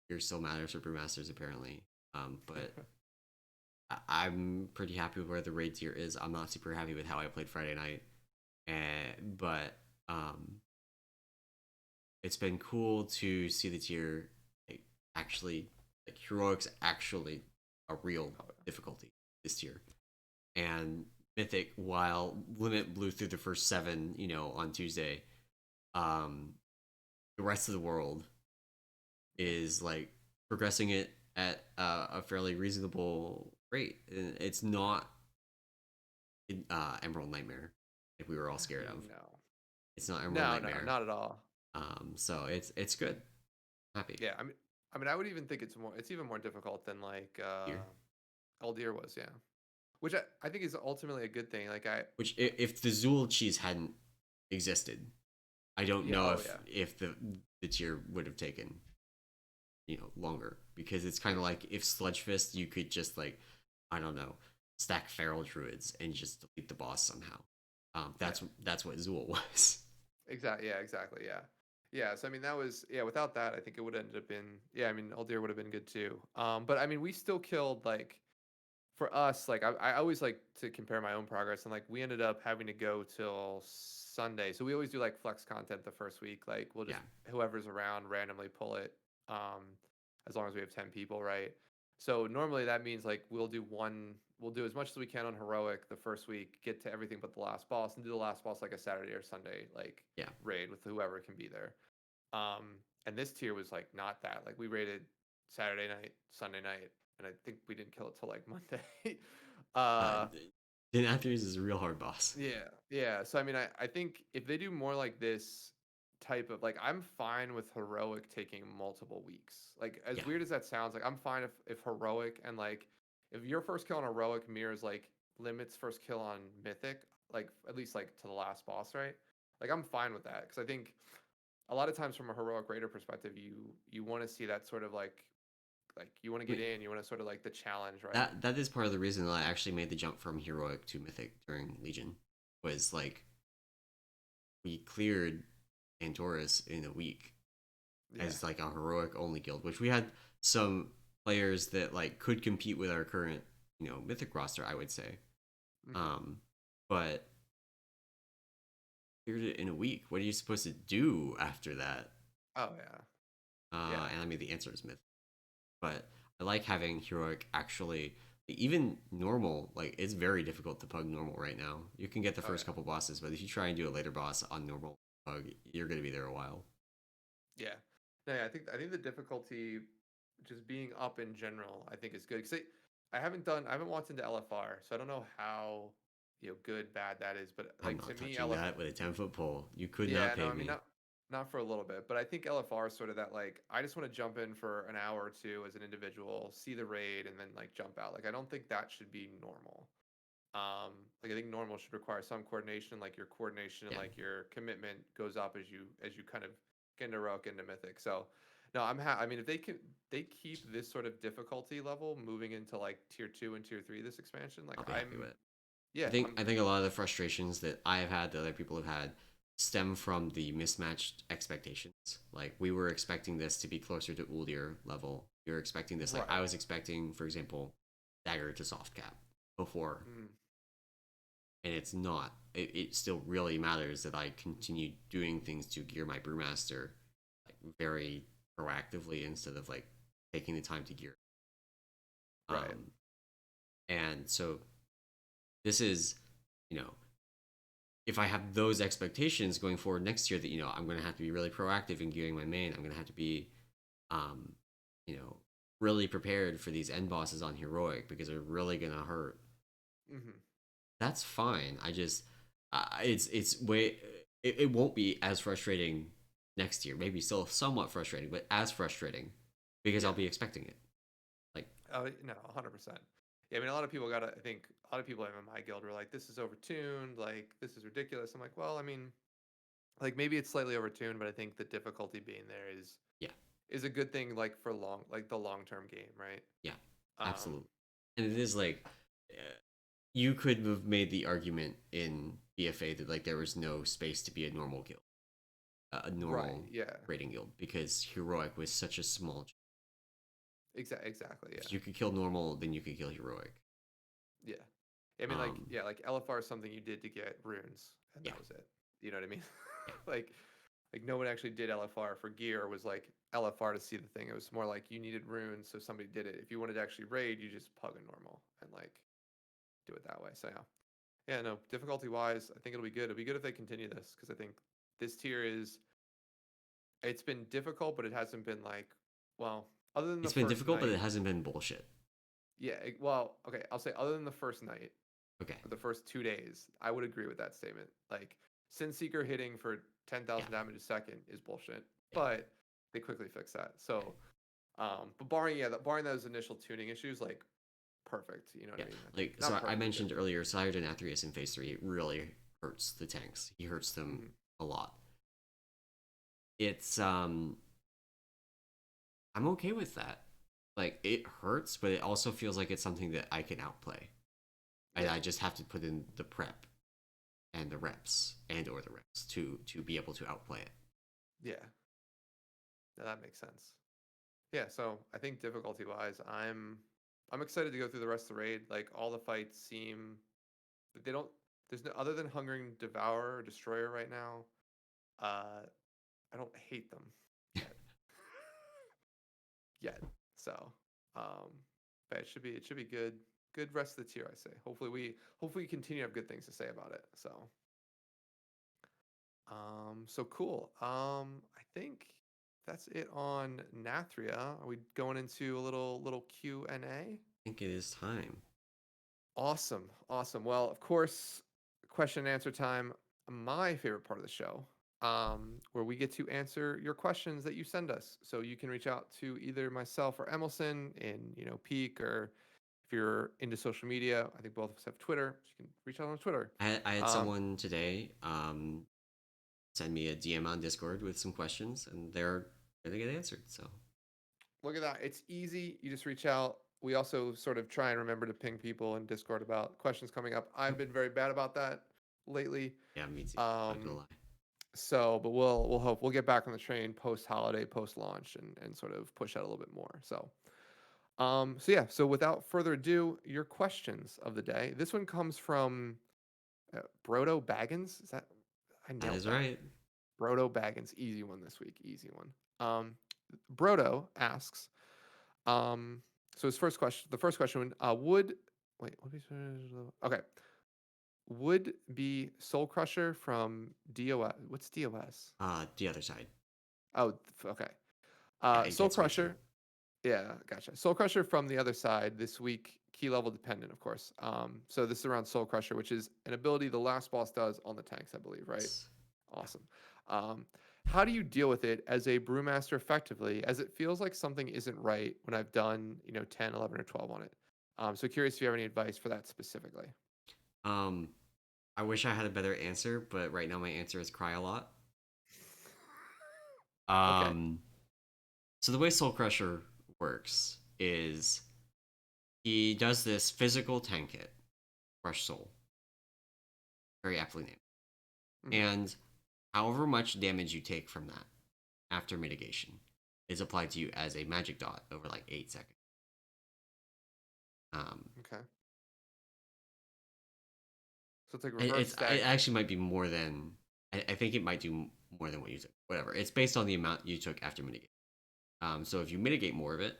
gear still matters for brewmasters apparently. But Hmm. I'm pretty happy with where the raid tier is. I'm not super happy with how I played Friday night, but um, it's been cool to see the tier like, actually like heroics actually a real Oh, difficulty this tier, and Mythic, while Limit blew through the first 7, on Tuesday, um, the rest of the world yeah. is like progressing it at a fairly reasonable rate. And it's not Emerald Nightmare like we were all scared of. No. It's not Emerald No, no, Nightmare. not at all. So it's good. Happy Yeah, I mean, I would even think it's even more difficult than like here. Eldir was, yeah. Which I think is ultimately a good thing. Like Which if the Zool cheese hadn't existed, I don't yeah, know oh if yeah. the tier would have taken longer, because it's kind of like if Sludge Fist, you could just like, I don't know, stack feral druids and just delete the boss somehow. Yeah. That's what Zool was. Exactly. Yeah, exactly. Yeah. Yeah, so I mean that was yeah, without that I think it would have ended up in yeah, I mean Eldir would have been good too. But I mean we still killed like for us, like I always like to compare my own progress, and like we ended up having to go till Sunday. So we always do like flex content the first week. Like we'll Yeah, just whoever's around randomly pull it, as long as we have 10 people, right? So normally that means like we'll do as much as we can on heroic the first week, get to everything but the last boss, and do the last boss like a Saturday or Sunday like yeah, raid with whoever can be there. And this tier was like not that. Like we rated Saturday night, Sunday night, and I think we didn't kill it till like Monday. Uh, uh Nathria's is a real hard boss. yeah, yeah. So I mean, I think if they do more like this type of like, I'm fine with heroic taking multiple weeks. Like as Yeah, weird as that sounds, like I'm fine if heroic and like if your first kill on heroic mirrors like limits first kill on mythic, like at least like to the last boss, right? Like I'm fine with that because I think a lot of times from a heroic raider perspective, you want to see that sort of like you want to I get mean, in, you want to sort of like the challenge, right? that is part of the reason that I actually made the jump from heroic to mythic during Legion. Was like we cleared Antorus in a week Yeah. as like a heroic only guild, which we had some players that like could compete with our current, mythic roster, I would say. Hmm. Um, but cleared it in a week. What are you supposed to do after that? Oh yeah. Yeah. And I mean the answer is mythic. But I like having heroic actually. Even normal, like it's very difficult to pug normal right now. You can get the Oh first yeah. couple bosses, but if you try and do a later boss on normal pug, you're gonna be there a while. Yeah. No, yeah, I think the difficulty just being up in general, I think is good. Because I haven't watched into LFR, so I don't know how, good, bad that is. But I'm like to not me, touching LF that with a 10-foot pole. You could not yeah, no, pay I mean me. not for a little bit, but I think LFR is sort of that like I just want to jump in for an hour or two as an individual, see the raid, and then like jump out. Like I don't think that should be normal. Like I think normal should require some coordination, like your coordination and Yeah, like your commitment goes up as you kind of get into heroic into mythic. So no, I mean if they keep this sort of difficulty level moving into like tier 2 and tier 3 this expansion, like I'll be happy with it. I yeah, think I think a lot of the frustrations that I have had, that other people have had, stem from the mismatched expectations. Like we were expecting this to be closer to Uldir level. We were expecting this, like I right. was expecting, for example, dagger to soft cap before, Mm, and it's not. It still really matters that I continue doing things to gear my brewmaster like very proactively instead of like taking the time to gear. right. Um, and so this is, you know, if I have those expectations going forward next year, that I'm going to have to be really proactive in gearing my main. I'm going to have to be, um, you know, really prepared for these end bosses on heroic because they're really going to hurt. Hmm. That's fine. I just, it's way, it won't be as frustrating next year. Maybe still somewhat frustrating, but as frustrating because I'll Yeah. be expecting it. Like, Oh no, 100%. Yeah, I mean, a lot of people got. I think a lot of people in my guild were like, "This is overtuned. Like, this is ridiculous." I'm like, well, I mean, like maybe it's slightly overtuned, but I think the difficulty being there yeah, is a good thing, like for like the long term game, right? yeah, Um, absolutely. And it is like, you could have made the argument in BFA that like there was no space to be a normal guild, a right. normal Yeah. rating guild, because heroic was such a small. Exactly. If Yeah. you could kill normal, then you could kill heroic. Yeah. I mean, like, Um, yeah, like LFR is something you did to get runes, and yeah, that was it. You know what I mean? yeah, like, like no one actually did LFR for gear. Was like LFR to see the thing. It was more like you needed runes, so somebody did it. If you wanted to actually raid, you just pug a normal and like do it that way. So yeah, yeah. No, difficulty wise, I think it'll be good. It'll be good if they continue this because I think this tier is it's been difficult, but it hasn't been like well, other than the it's been first difficult, but it night. hasn't been bullshit. Yeah, well, okay, I'll say other than the first night Okay, or the first 2 days, I would agree with that statement. Like Sin Seeker hitting for yeah, 10,000 damage a second is bullshit, yeah, but they quickly fix that. yeah, So, but barring those initial tuning issues, like perfect. You know what yeah. I mean? I think Like, so not I perfect, but good. mentioned earlier, Sire Denathrius in phase 3, it really hurts the tanks. He hurts them Hmm. a lot. It's I'm okay with that. Like, it hurts, but it also feels like it's something that I can outplay. And Yeah, I just have to put in the prep and the reps or the reps to be able to outplay it. yeah, no, that makes sense. Yeah, so I think difficulty wise, I'm excited to go through the rest of the raid. Like all the fights seem like they don't. There's no other than hungering devourer or destroyer right now. Uh, I don't hate them yet. Yet. So, um, but it should be good. Good rest of the tier, I say. Hopefully we continue to have good things to say about it. So, so cool. I think that's it on Nathria. Are we going into a little Q&A? I think it is time. Awesome. Awesome. Well, of course, question and answer time, my favorite part of the show, where we get to answer your questions that you send us. So you can reach out to either myself or Emmelson in, Peak, or if you're into social media, I think both of us have Twitter, so you can reach out on Twitter. I had Um, someone today send me a DM on Discord with some questions, and they're gonna get answered. So Look at that. It's easy. You just reach out. We also sort of try and remember to ping people in Discord about questions coming up. I've yep. been very bad about that lately. Yeah, me too. Not gonna Um, lie. So, but we'll hope we'll get back on the train post holiday, post launch, and sort of push out a little bit more. So yeah. So without further ado, your questions of the day. This one comes from Brodo Baggins. Is that I That nailed is that? right. Brodo Baggins. Easy one this week. Easy one. Brodo asks. Um, so his first question. The first question. Would wait. Would be okay. Would be Soul Crusher from DOS. What's DOS? The other side. Oh, okay. Yeah, it Soul gets me too. Crusher. Yeah, gotcha. Soul Crusher from the other side this week, key level dependent, of course. So this is around Soul Crusher, which is an ability the last boss does on the tanks, I believe, right? Yeah. Awesome. Um, how do you deal with it as a brewmaster effectively, as it feels like something isn't right when I've done, 10, 11, or 12 on it? So curious if you have any advice for that specifically. Um, I wish I had a better answer, but right now my answer is cry a lot. Okay. Um, so the way Soul Crusher works is he does this physical tank hit, Crush Soul, very aptly named, Hmm. and however much damage you take from that after mitigation is applied to you as a magic dot over like 8 seconds. Um, Okay. So it's like reverse it stagger. actually might be more than I think it might do more than what you took. Whatever. It's based on the amount you took after mitigate. So if you mitigate more of it,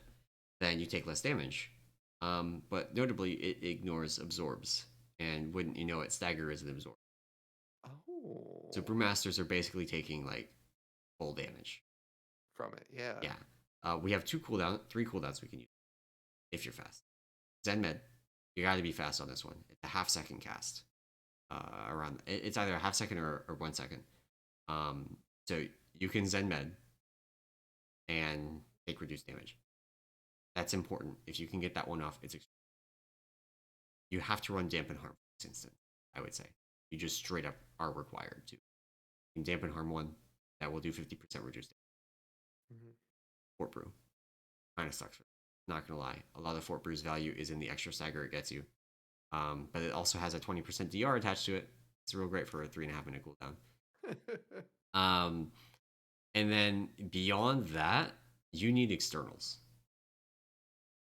then you take less damage. But notably, it ignores absorbs, and wouldn't you know it, stagger is an absorb. So Oh, brewmasters are basically taking like full damage. from it. Yeah. Yeah. We have three cooldowns we can use if you're fast. Zen Med, you got to be fast on this one. It's a half-second cast. It's either a half second or 1 second. Um, so you can Zen Med and take reduced damage. That's important. If you can get that one off, you have to run dampen harm for this instant. I would say you just straight up are required to. You can dampen harm one, that will do 50% reduced damage. Mhm. Fort Brew kind of sucks. Not gonna lie, a lot of Fort Brew's value is in the extra stagger it gets you. But it also has a 20% DR attached to it. It's real great for a 3.5 minute cooldown. Um, and then beyond that, you need externals.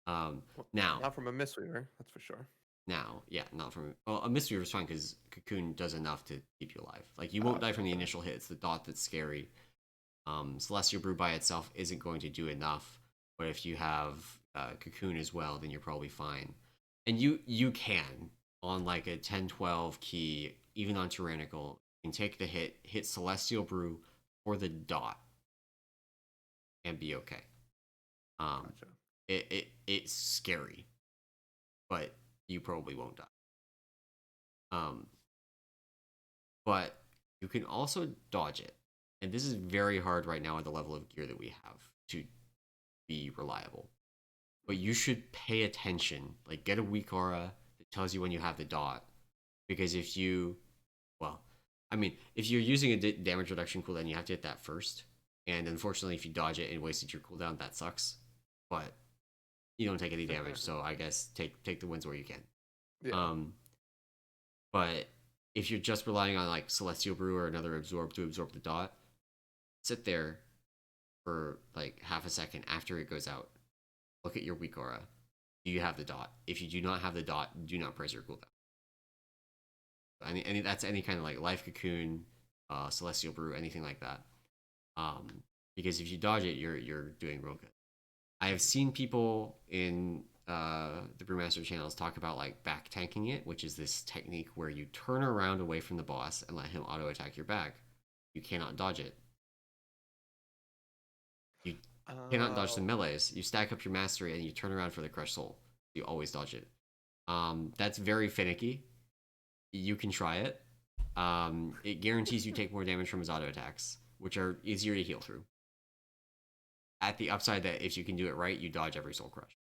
Um, Well, now, not from a Mistweaver, that's for sure. yeah, not from a mystery is fine because cocoon does enough to keep you alive. Like you won't die Okay, from the okay. initial hit. It's the dot that's scary. Celestial Brew by itself isn't going to do enough, but if you have cocoon as well, then you're probably fine. And you can on like a 10-12 key, even on tyrannical, you can take the hit Celestial Brew for the dot, and be okay. Um, Gotcha. it's scary, but you probably won't die. Um, but you can also dodge it, and this is very hard right now at the level of gear that we have to be reliable. But you should pay attention. Like get a weak aura that tells you when you have the dot, because if you, well, I mean, if you're using a damage reduction cooldown, you have to hit that first. And unfortunately, if you dodge it and wasted your cooldown, that sucks. But you don't take any damage, so I guess take the wins where you can. Yeah. Um, but if you're just relying on like Celestial Brew or another absorb to absorb the dot, sit there for like half a second after it goes out. Look at your weak aura. Do you have the dot? If you do not have the dot, do not press your cooldown. That's any kind of like life cocoon, celestial brew, anything like that. Because if you dodge it, you're doing real good. I have seen people in the Brewmaster channels talk about like back tanking it, which is this technique where you turn around away from the boss and let him auto attack your back. You cannot dodge it. Cannot dodge the Oh, melees. You stack up your mastery and you turn around for the Crush Soul. You always dodge it. That's very finicky. You can try it. It guarantees you take more damage from his auto attacks, which are easier to heal through. At the upside that if you can do it right, you dodge every Soul Crush.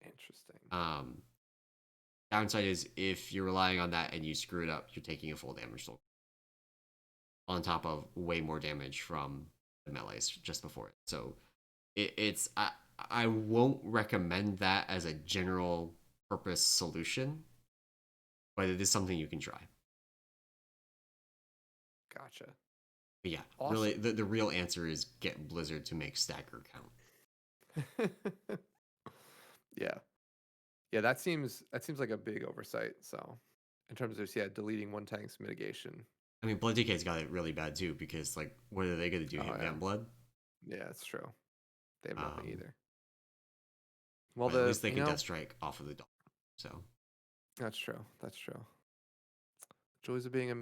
interesting. Um, Downside is if you're relying on that and you screw it up, you're taking a full damage Soul on top of way more damage from the melees just before it. So I won't recommend that as a general purpose solution, but it is something you can try. Gotcha. But yeah, really, Awesome. the real answer is get Blizzard to make stagger count. Yeah. Yeah, that seems like a big oversight. So, in terms of deleting one tank's mitigation. I mean, Blood DK's got it really bad too because like, what are they going to do? Oh Hit yeah, Vent Blood? yeah, it's true. They have nothing Um, either. Well, but at the least they can Death Strike off of the dog. So that's true. That's true. Joys of being a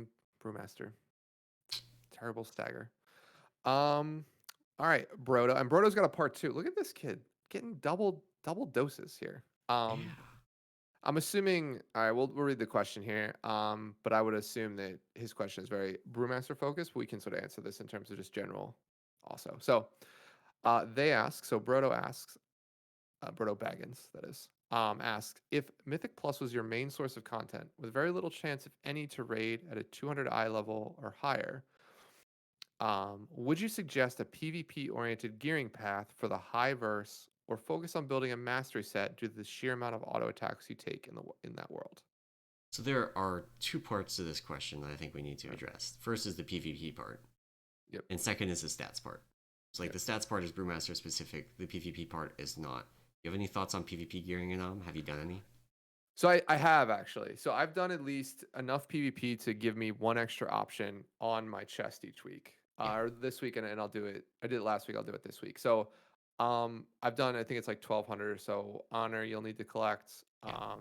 brewmaster. Terrible stagger. All right, Brodo, and Brodo's got a part two. Look at this kid getting double doses here. yeah. I'm assuming. All right, we'll read the question here. But I would assume that his question is very brewmaster focused. But we can sort of answer this in terms of just general, also. So, they ask. So Brodo asks. Brodo Baggins, that is. Asks if Mythic Plus was your main source of content, with very little chance, if any, to raid at a 200 eye level or higher. Would you suggest a PvP oriented gearing path for the high verse, or focus on building a mastery set due to the sheer amount of auto attacks you take in that world? So there are two parts to this question that I think we need to Yeah. address. First is the PvP part, Yep. and second is the stats part. So like Yep. the stats part is Brewmaster specific. The PvP part is not. You have any thoughts on PvP gearing, Anam? Have you done any? So I have actually. So I've done at least enough PvP to give me one extra option on my chest each week. Yeah, Or this week, and I'll do it. I did it last week. I'll do it this week. So, I've done. I think it's like 1,200 or so honor you'll need to collect. yeah,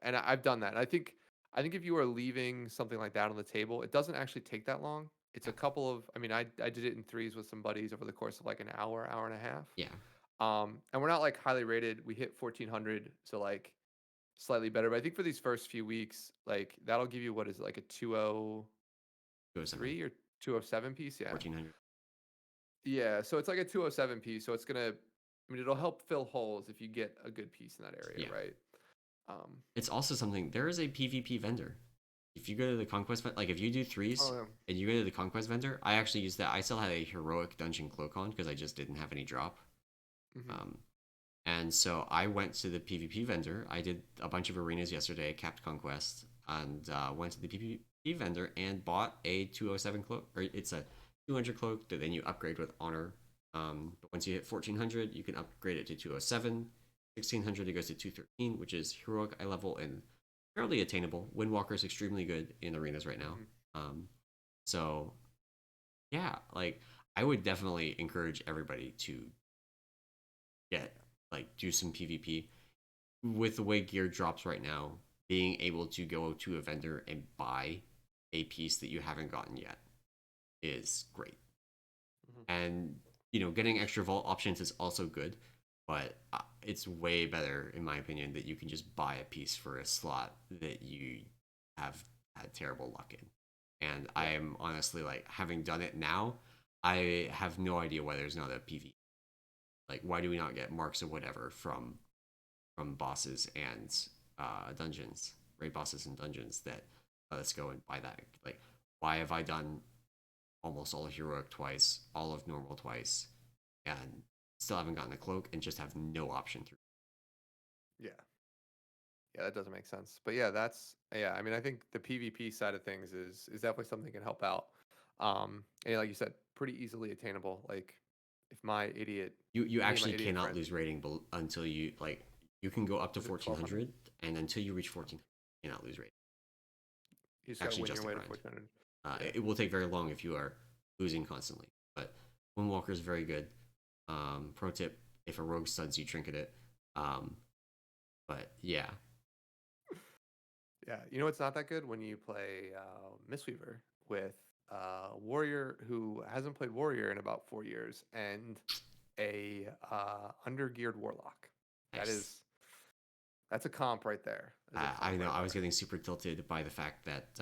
And I've done that. I think if you are leaving something like that on the table, it doesn't actually take that long. It's yeah, a couple of. I mean, I did it in threes with some buddies over the course of like an hour and a half. yeah. And we're not like highly rated. We hit 1,400, so like slightly better. But I think for these first few weeks, like that'll give you what is it, like a 207, 203 or 207 piece. Yeah. 1400. Yeah. So it's like a 207 piece. So it's going to, I mean, it'll help fill holes if you get a good piece in that area, Yeah. right? Um, It's also something. There is a PvP vendor. If you go to the conquest, like if you do threes oh, yeah. and you go to the conquest vendor, I actually used that. I still had a heroic dungeon cloak on because I just didn't have any drop. Hmm. Um, and so I went to the PvP vendor. I did a bunch of arenas yesterday, capped conquest, and went to the PvP vendor and bought a 207 cloak. Or it's a 200 cloak that then you upgrade with honor. But once you hit 1400, you can upgrade it to 207. 1600, it goes to 213, which is heroic eye level and fairly attainable. Windwalker is extremely good in arenas right now. Hmm. Um, so yeah, like I would definitely encourage everybody to get like do some PvP with the way gear drops right now. Being able to go to a vendor and buy a piece that you haven't gotten yet is great. Hmm. And getting extra vault options is also good, but it's way better in my opinion that you can just buy a piece for a slot that you have had terrible luck in. And I Yeah. am honestly like having done it now, I have no idea why there's not a PV. Like why do we not get marks or whatever from bosses and dungeons, raid bosses and dungeons that let us go and buy that? Like why have I done almost all of heroic twice, all of normal twice, and still haven't gotten a cloak and just have no option through? Yeah. Yeah. That doesn't make sense. But yeah, yeah. I mean, I think the PvP side of things is definitely something that can help out. And like you said, pretty easily attainable. Like if my idiot, You me and my actually idiot cannot friend, lose rating until you like you can go up to is it 1,200? 1400, and until you reach 1400, you cannot lose rating. You just got to Actually, win your just a way to grind. 1,400. Yeah. It will take very long if you are losing constantly. But Moonwalker is very good. Pro tip: if a rogue stuns you, trinket it. Um, but yeah, Yeah. You know it's not that good when you play Mistweaver with warrior who hasn't played warrior in about 4 years, and a undergeared warlock. That Nice. is that's a comp right there. That's a I comp know right I was there. getting super tilted by the fact that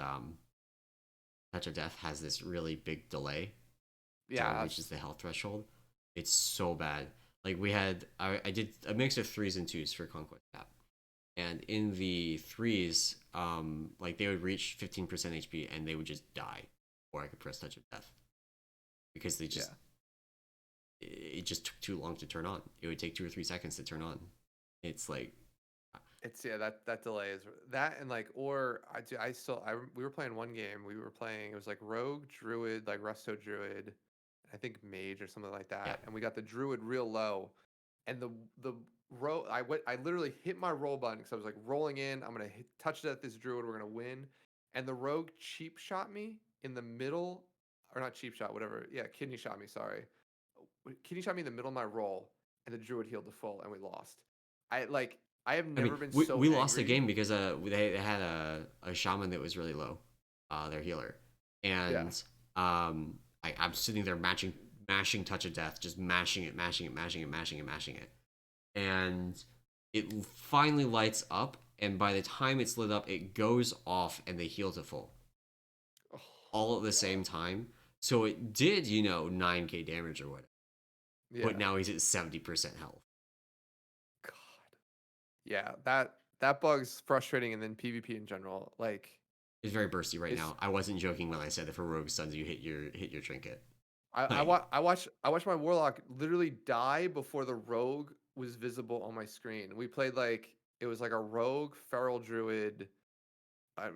Touch of Death has this really big delay until it Yeah, reaches the health threshold. It's so bad. Like we had, I did a mix of threes and twos for Conquest Tap, and in the threes, like they would reach 15% HP and they would just die, or I could press Touch of Death because they just yeah. it just took too long to turn on. It would take 2 or 3 seconds to turn on. It's like, It's that delay is that, and like, or I still we were playing one game. We were playing, it was like rogue, druid, like resto druid, I think mage or something like yeah. that. And we got the druid real low, and the I literally hit my roll button because I was like rolling in. I'm gonna touch it at this druid. We're gonna win. And the rogue cheap shot me in the middle, or not cheap shot, whatever. Yeah, kidney shot me. Sorry, kidney shot me in the middle of my roll, and the druid healed to full, and we lost. I like I have I mean, never been we, so we lost the angry. game because they had a shaman that was really low, their healer, Yeah, and I'm sitting there mashing Touch of Death, just mashing it, mashing it, mashing it, mashing it, mashing it, and it finally lights up, and by the time it's lit up, it goes off and they heal to full, oh, all at the God. same time. So it did, 9k damage or whatever, but Yeah, now he's at 70% health. God. Yeah, that bug's frustrating, and then PvP in general, like, It's very bursty right is now. I wasn't joking when I said if a rogue stuns you, hit your trinket. I Like, wa I watched my warlock literally die before the rogue was visible on my screen. We played like it was like a rogue, feral druid,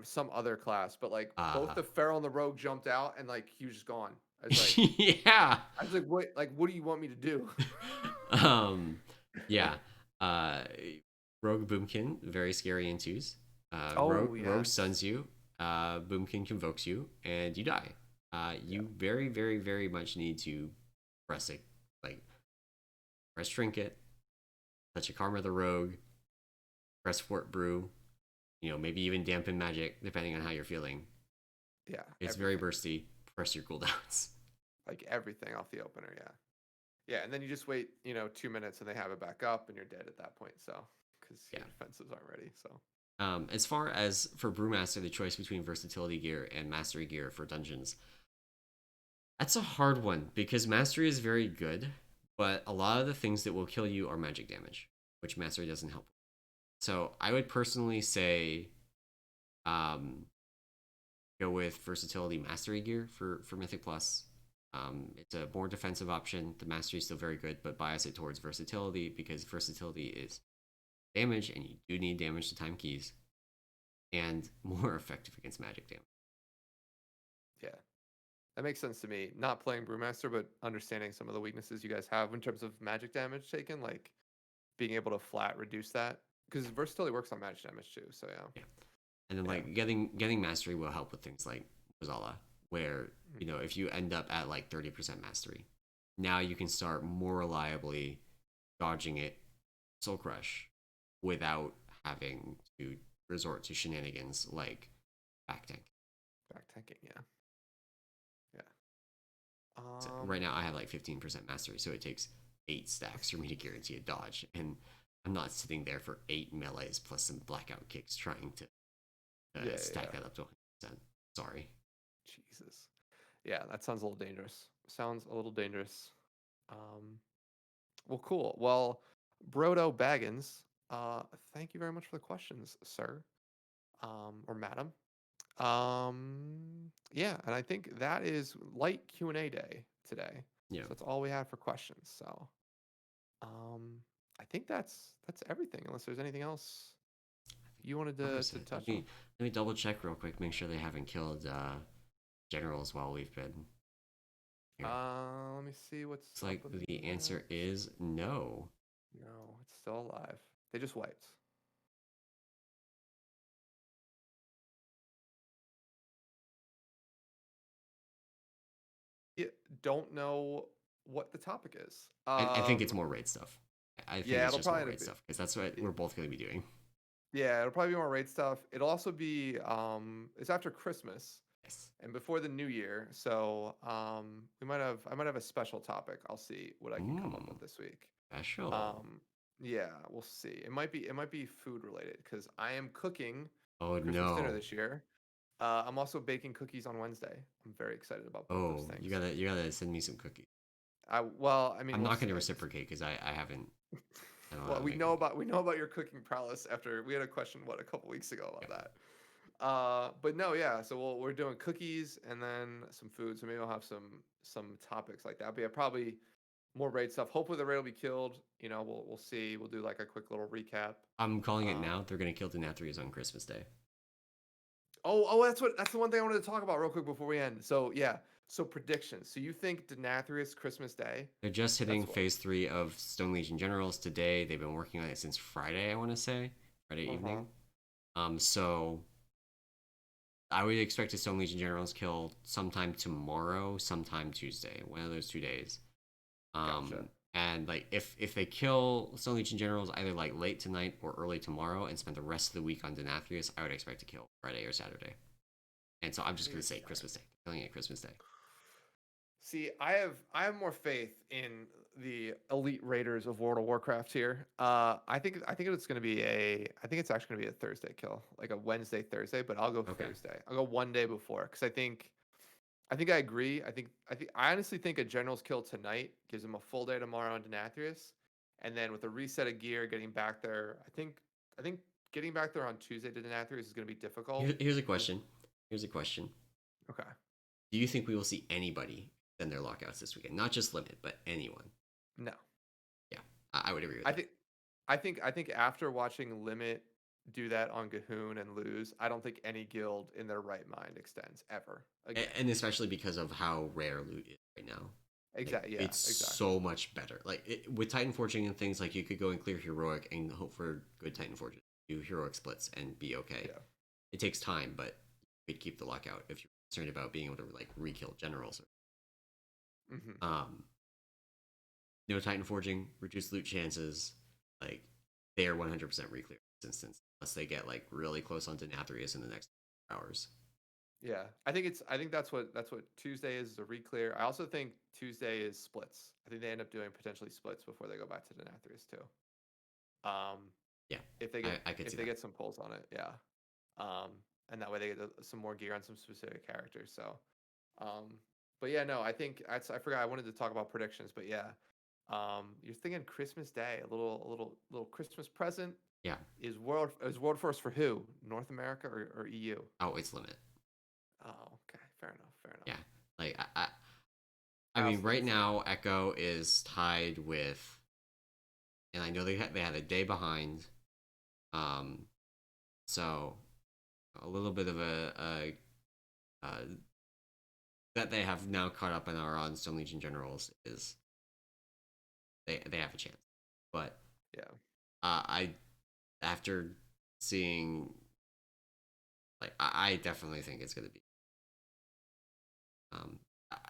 some other class, but like both uh, the feral and the rogue jumped out, and like he was just gone. yeah. I was like, what do you want me to do? um, yeah. Uh, Rogue Boomkin, very scary in twos. Oh Rogue yes, stuns you. Boomkin convokes you, and you die. yeah, You very, very, very much need to press it, like press trinket, touch a karma of the rogue, press fort brew. Maybe even dampen magic, depending on how you're feeling. yeah, It's very everything, bursty. Press your cooldowns. like everything off the opener, yeah. Yeah, and then you just wait, 2 minutes, and they have it back up, and you're dead at that point. So, because Yeah. your defenses aren't ready. So, As far as for Brewmaster, the choice between versatility gear and mastery gear for dungeons, that's a hard one because mastery is very good, but a lot of the things that will kill you are magic damage, which mastery doesn't help. So I would personally say, um, go with versatility mastery gear for Mythic Plus. It's a more defensive option. The mastery is still very good, but bias it towards versatility because versatility is damage, and you do need damage to time keys, and more effective against magic damage. yeah, that makes sense to me. Not playing Brewmaster, but understanding some of the weaknesses you guys have in terms of magic damage taken, like being able to flat reduce that. Because versatility works on magic damage too. So, yeah. Yeah, and then Yeah. like getting mastery will help with things like Rosala, where Mm. if you end up at like 30% mastery, now you can start more reliably dodging it Soul Crush without having to resort to shenanigans like back tank. Back tanking, yeah. Yeah. So right Um, now I have like 15% mastery, so it takes 8 stacks for me to guarantee a dodge, and I'm not sitting there for 8 melees plus some blackout kicks trying to yeah, yeah, stack yeah. that up to 100%. Sorry. Jesus. Yeah, that sounds a little dangerous. Sounds a little dangerous. Um, well, cool. Well, Brodo Baggins, uh, thank you very much for the questions, sir, or madam. Yeah, and I think that is light Q&A day today. Yeah. So that's all we have for questions. So, um, I think that's everything. Unless there's anything else you wanted to Opposite. Let touch me on. let me double check real quick. Make sure they haven't killed generals while we've been here. Let me see what's Looks up like with the answer that. is no. No, it's still alive. They just wiped. Yeah, don't know what the topic is. I think it's more raid stuff. I think Yeah, it's it'll just probably more end raid up stuff because that's what be, we're both going to be doing. yeah, it'll probably be more raid stuff. It'll also be it's after Christmas. Yes. and before the new year. So I might have a special topic. I'll see what I can come up Mmm. with this week. Special. Um, yeah, we'll see. It might be food related because I am cooking Oh Christmas dinner no. this year. I'm also baking cookies on Wednesday. I'm very excited about both those Oh, things. you gotta send me some cookies. I mean, I'm we'll not see. gonna reciprocate because I haven't. I don't know how Well, to make cookies. we know about your cooking prowess after we had a question a couple weeks ago about Yep. that. But no, yeah. So we're doing cookies and then some food. So maybe I'll have some topics like that. But yeah, probably more raid stuff. Hopefully the raid will be killed. You know, we'll see. We'll do like a quick little recap. I'm calling it Um, now. They're gonna kill the Nathrias on Christmas Day. that's the one thing I wanted to talk about real quick before we end. So yeah. So predictions. So you think Denathrius Christmas Day? They're just hitting That's what. phase 3 of Stone Legion Generals today. They've been working on it since Friday, I want to say. Friday Uh huh. evening. So I would expect a Stone Legion Generals kill sometime tomorrow, sometime Tuesday, one of those 2 days. Gotcha. And like if they kill Stone Legion Generals either like late tonight or early tomorrow and spend the rest of the week on Denathrius, I would expect to kill Friday or Saturday. And so I'm just Friday gonna or say Christmas Day. Saturday. Killing it Christmas Day. See, I have more faith in the elite raiders of World of Warcraft here. I think it's gonna be I think it's actually gonna be a Thursday kill, like a Wednesday Thursday, but I'll go Okay. Thursday. I'll go one day before because I think I agree. I honestly think a general's kill tonight gives him a full day tomorrow on Denathrius, and then with a reset of gear, getting back there. I think getting back there on Tuesday to Denathrius is gonna be difficult. Here's a Just question. Here's a question. okay. Do you think we will see anybody send their lockouts this weekend? Not just Limit, but anyone. No. Yeah, I would agree with I that. think I think after watching Limit do that on Gahoon and lose, I don't think any guild in their right mind extends ever again. And especially because of how rare loot is right now. Like Exactly. Yeah. it's Exactly. so much better. Like with Titan Forging and things, like you could go and clear heroic and hope for good Titan Forges, do heroic splits and be okay. Yeah. It takes time, but you could keep the lockout if you're concerned about being able to like re-kill generals. Hmm. Um, no Titan Forging, reduce loot chances. Like they are 100% re-clear in this instance, unless they get like really close onto Nathrius in the next hours. Yeah. I think that's what Tuesday is a re-clear. I also think Tuesday is splits. I think they end up doing potentially splits before they go back to Denathrius too. Um, Yeah, I could if see they that. get some pulls on it, yeah. Um, and that way they get some more gear on some specific characters. So, um, but yeah, no, I forgot I wanted to talk about predictions, but yeah, you're thinking Christmas Day, little Christmas present Yeah, is world first for who? North America or EU? outweights limit. Oh, okay, fair enough, fair enough. Yeah, like I I mean, also think right it's limit. now Echo is tied with, and I know they had a day behind. Um, so a little bit of a that they have now caught up and are on Stone Legion Generals is they have a chance. But Yeah, I after seeing like I definitely think it's gonna be um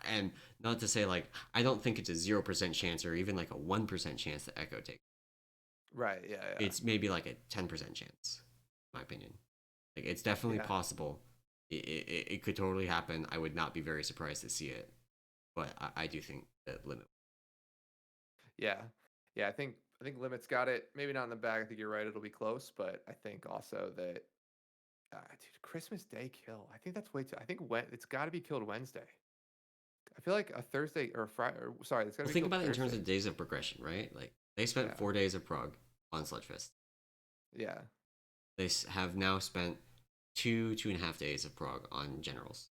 and not to say like I don't think it's a 0% chance or even like a 1% chance that Echo takes. right. Yeah, yeah, It's maybe like a 10% chance, in my opinion. Like it's definitely yeah, possible. It could totally happen. I would not be very surprised to see it, but I do think that limit. yeah, yeah. I think limit's got it. Maybe not in the bag. I think you're right. It'll be close, but I think also that dude, Christmas Day kill. I think that's way too. I think when it's got to be killed Wednesday. I feel like a Thursday or a Friday. Or, sorry, it's got to Well, be think killed about it in terms Thursday. of days of progression, right? Like they spent Yeah, 4 days of prog on Sludgefest. yeah, They have now spent 2.5 days of prog on generals,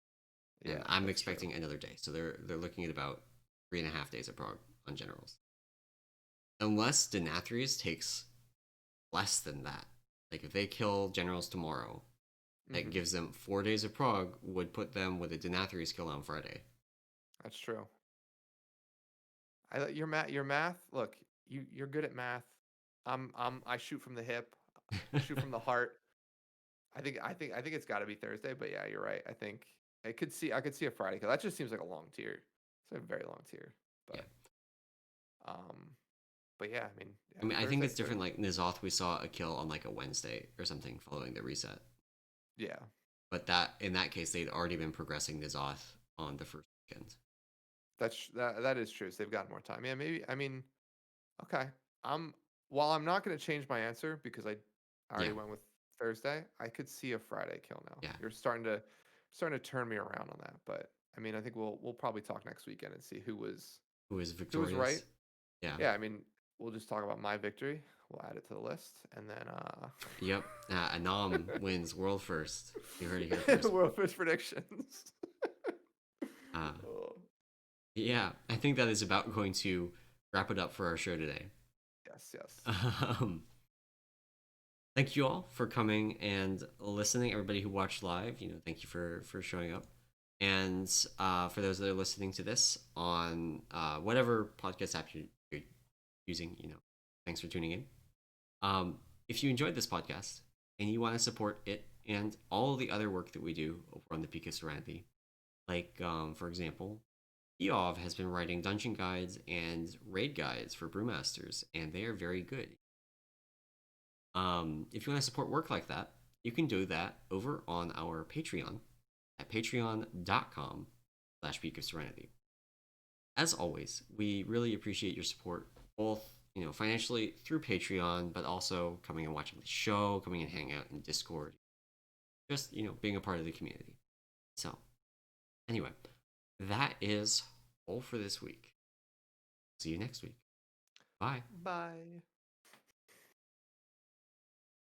and yeah. I'm That's true. expecting another day. So they're looking at about 3.5 days of prog on generals, unless Denathrius takes less than that. Like if they kill generals tomorrow, that Hmm. gives them 4 days of prog, would put them with a Denathrius kill on Friday. That's true. Your math. Look, you're good at math. I shoot from the hip. I shoot from the heart. I think it's got to be Thursday. But yeah, you're right. I could see a Friday kill. That just seems like a long tier. It's a very long tier. Yeah. Um, but yeah, I mean, I yeah, mean, I think Thursday, it's different. Like Nizoth, we saw a kill on like a Wednesday or something following the reset. yeah, But that in that case, they'd already been progressing Nizoth on the first weekend. That is true. So they've got more time. Yeah, maybe. I mean, okay. I'm While I'm not going to change my answer because I Yeah, already went with Thursday. I could see a Friday kill now. yeah. You're starting to turn me around on that. But I mean, I think we'll probably talk next weekend and see Who is who was right. victorious? Yeah. Yeah, I mean, we'll just talk about my victory. We'll add it to the list, and then Yep. Anam wins world first. You heard it here first. world first predictions. Uh, Oh, yeah, I think that is about going to wrap it up for our show today. yes, yes. Um, thank you all for coming and listening. Everybody who watched live, thank you for showing up. And for those that are listening to this on whatever podcast app you're using, thanks for tuning in. Um, if you enjoyed this podcast and you want to support it and all the other work that we do over on the Peak of Serenity, like for example, Eov has been writing dungeon guides and raid guides for brewmasters, and they are very good. If you want to support work like that, you can do that over on our Patreon at patreon.com/Peak of Serenity. As always, we really appreciate your support, both financially through Patreon, but also coming and watching the show, coming and hanging out in Discord, just being a part of the community. So, anyway, that is all for this week. See you next week. Bye. Bye.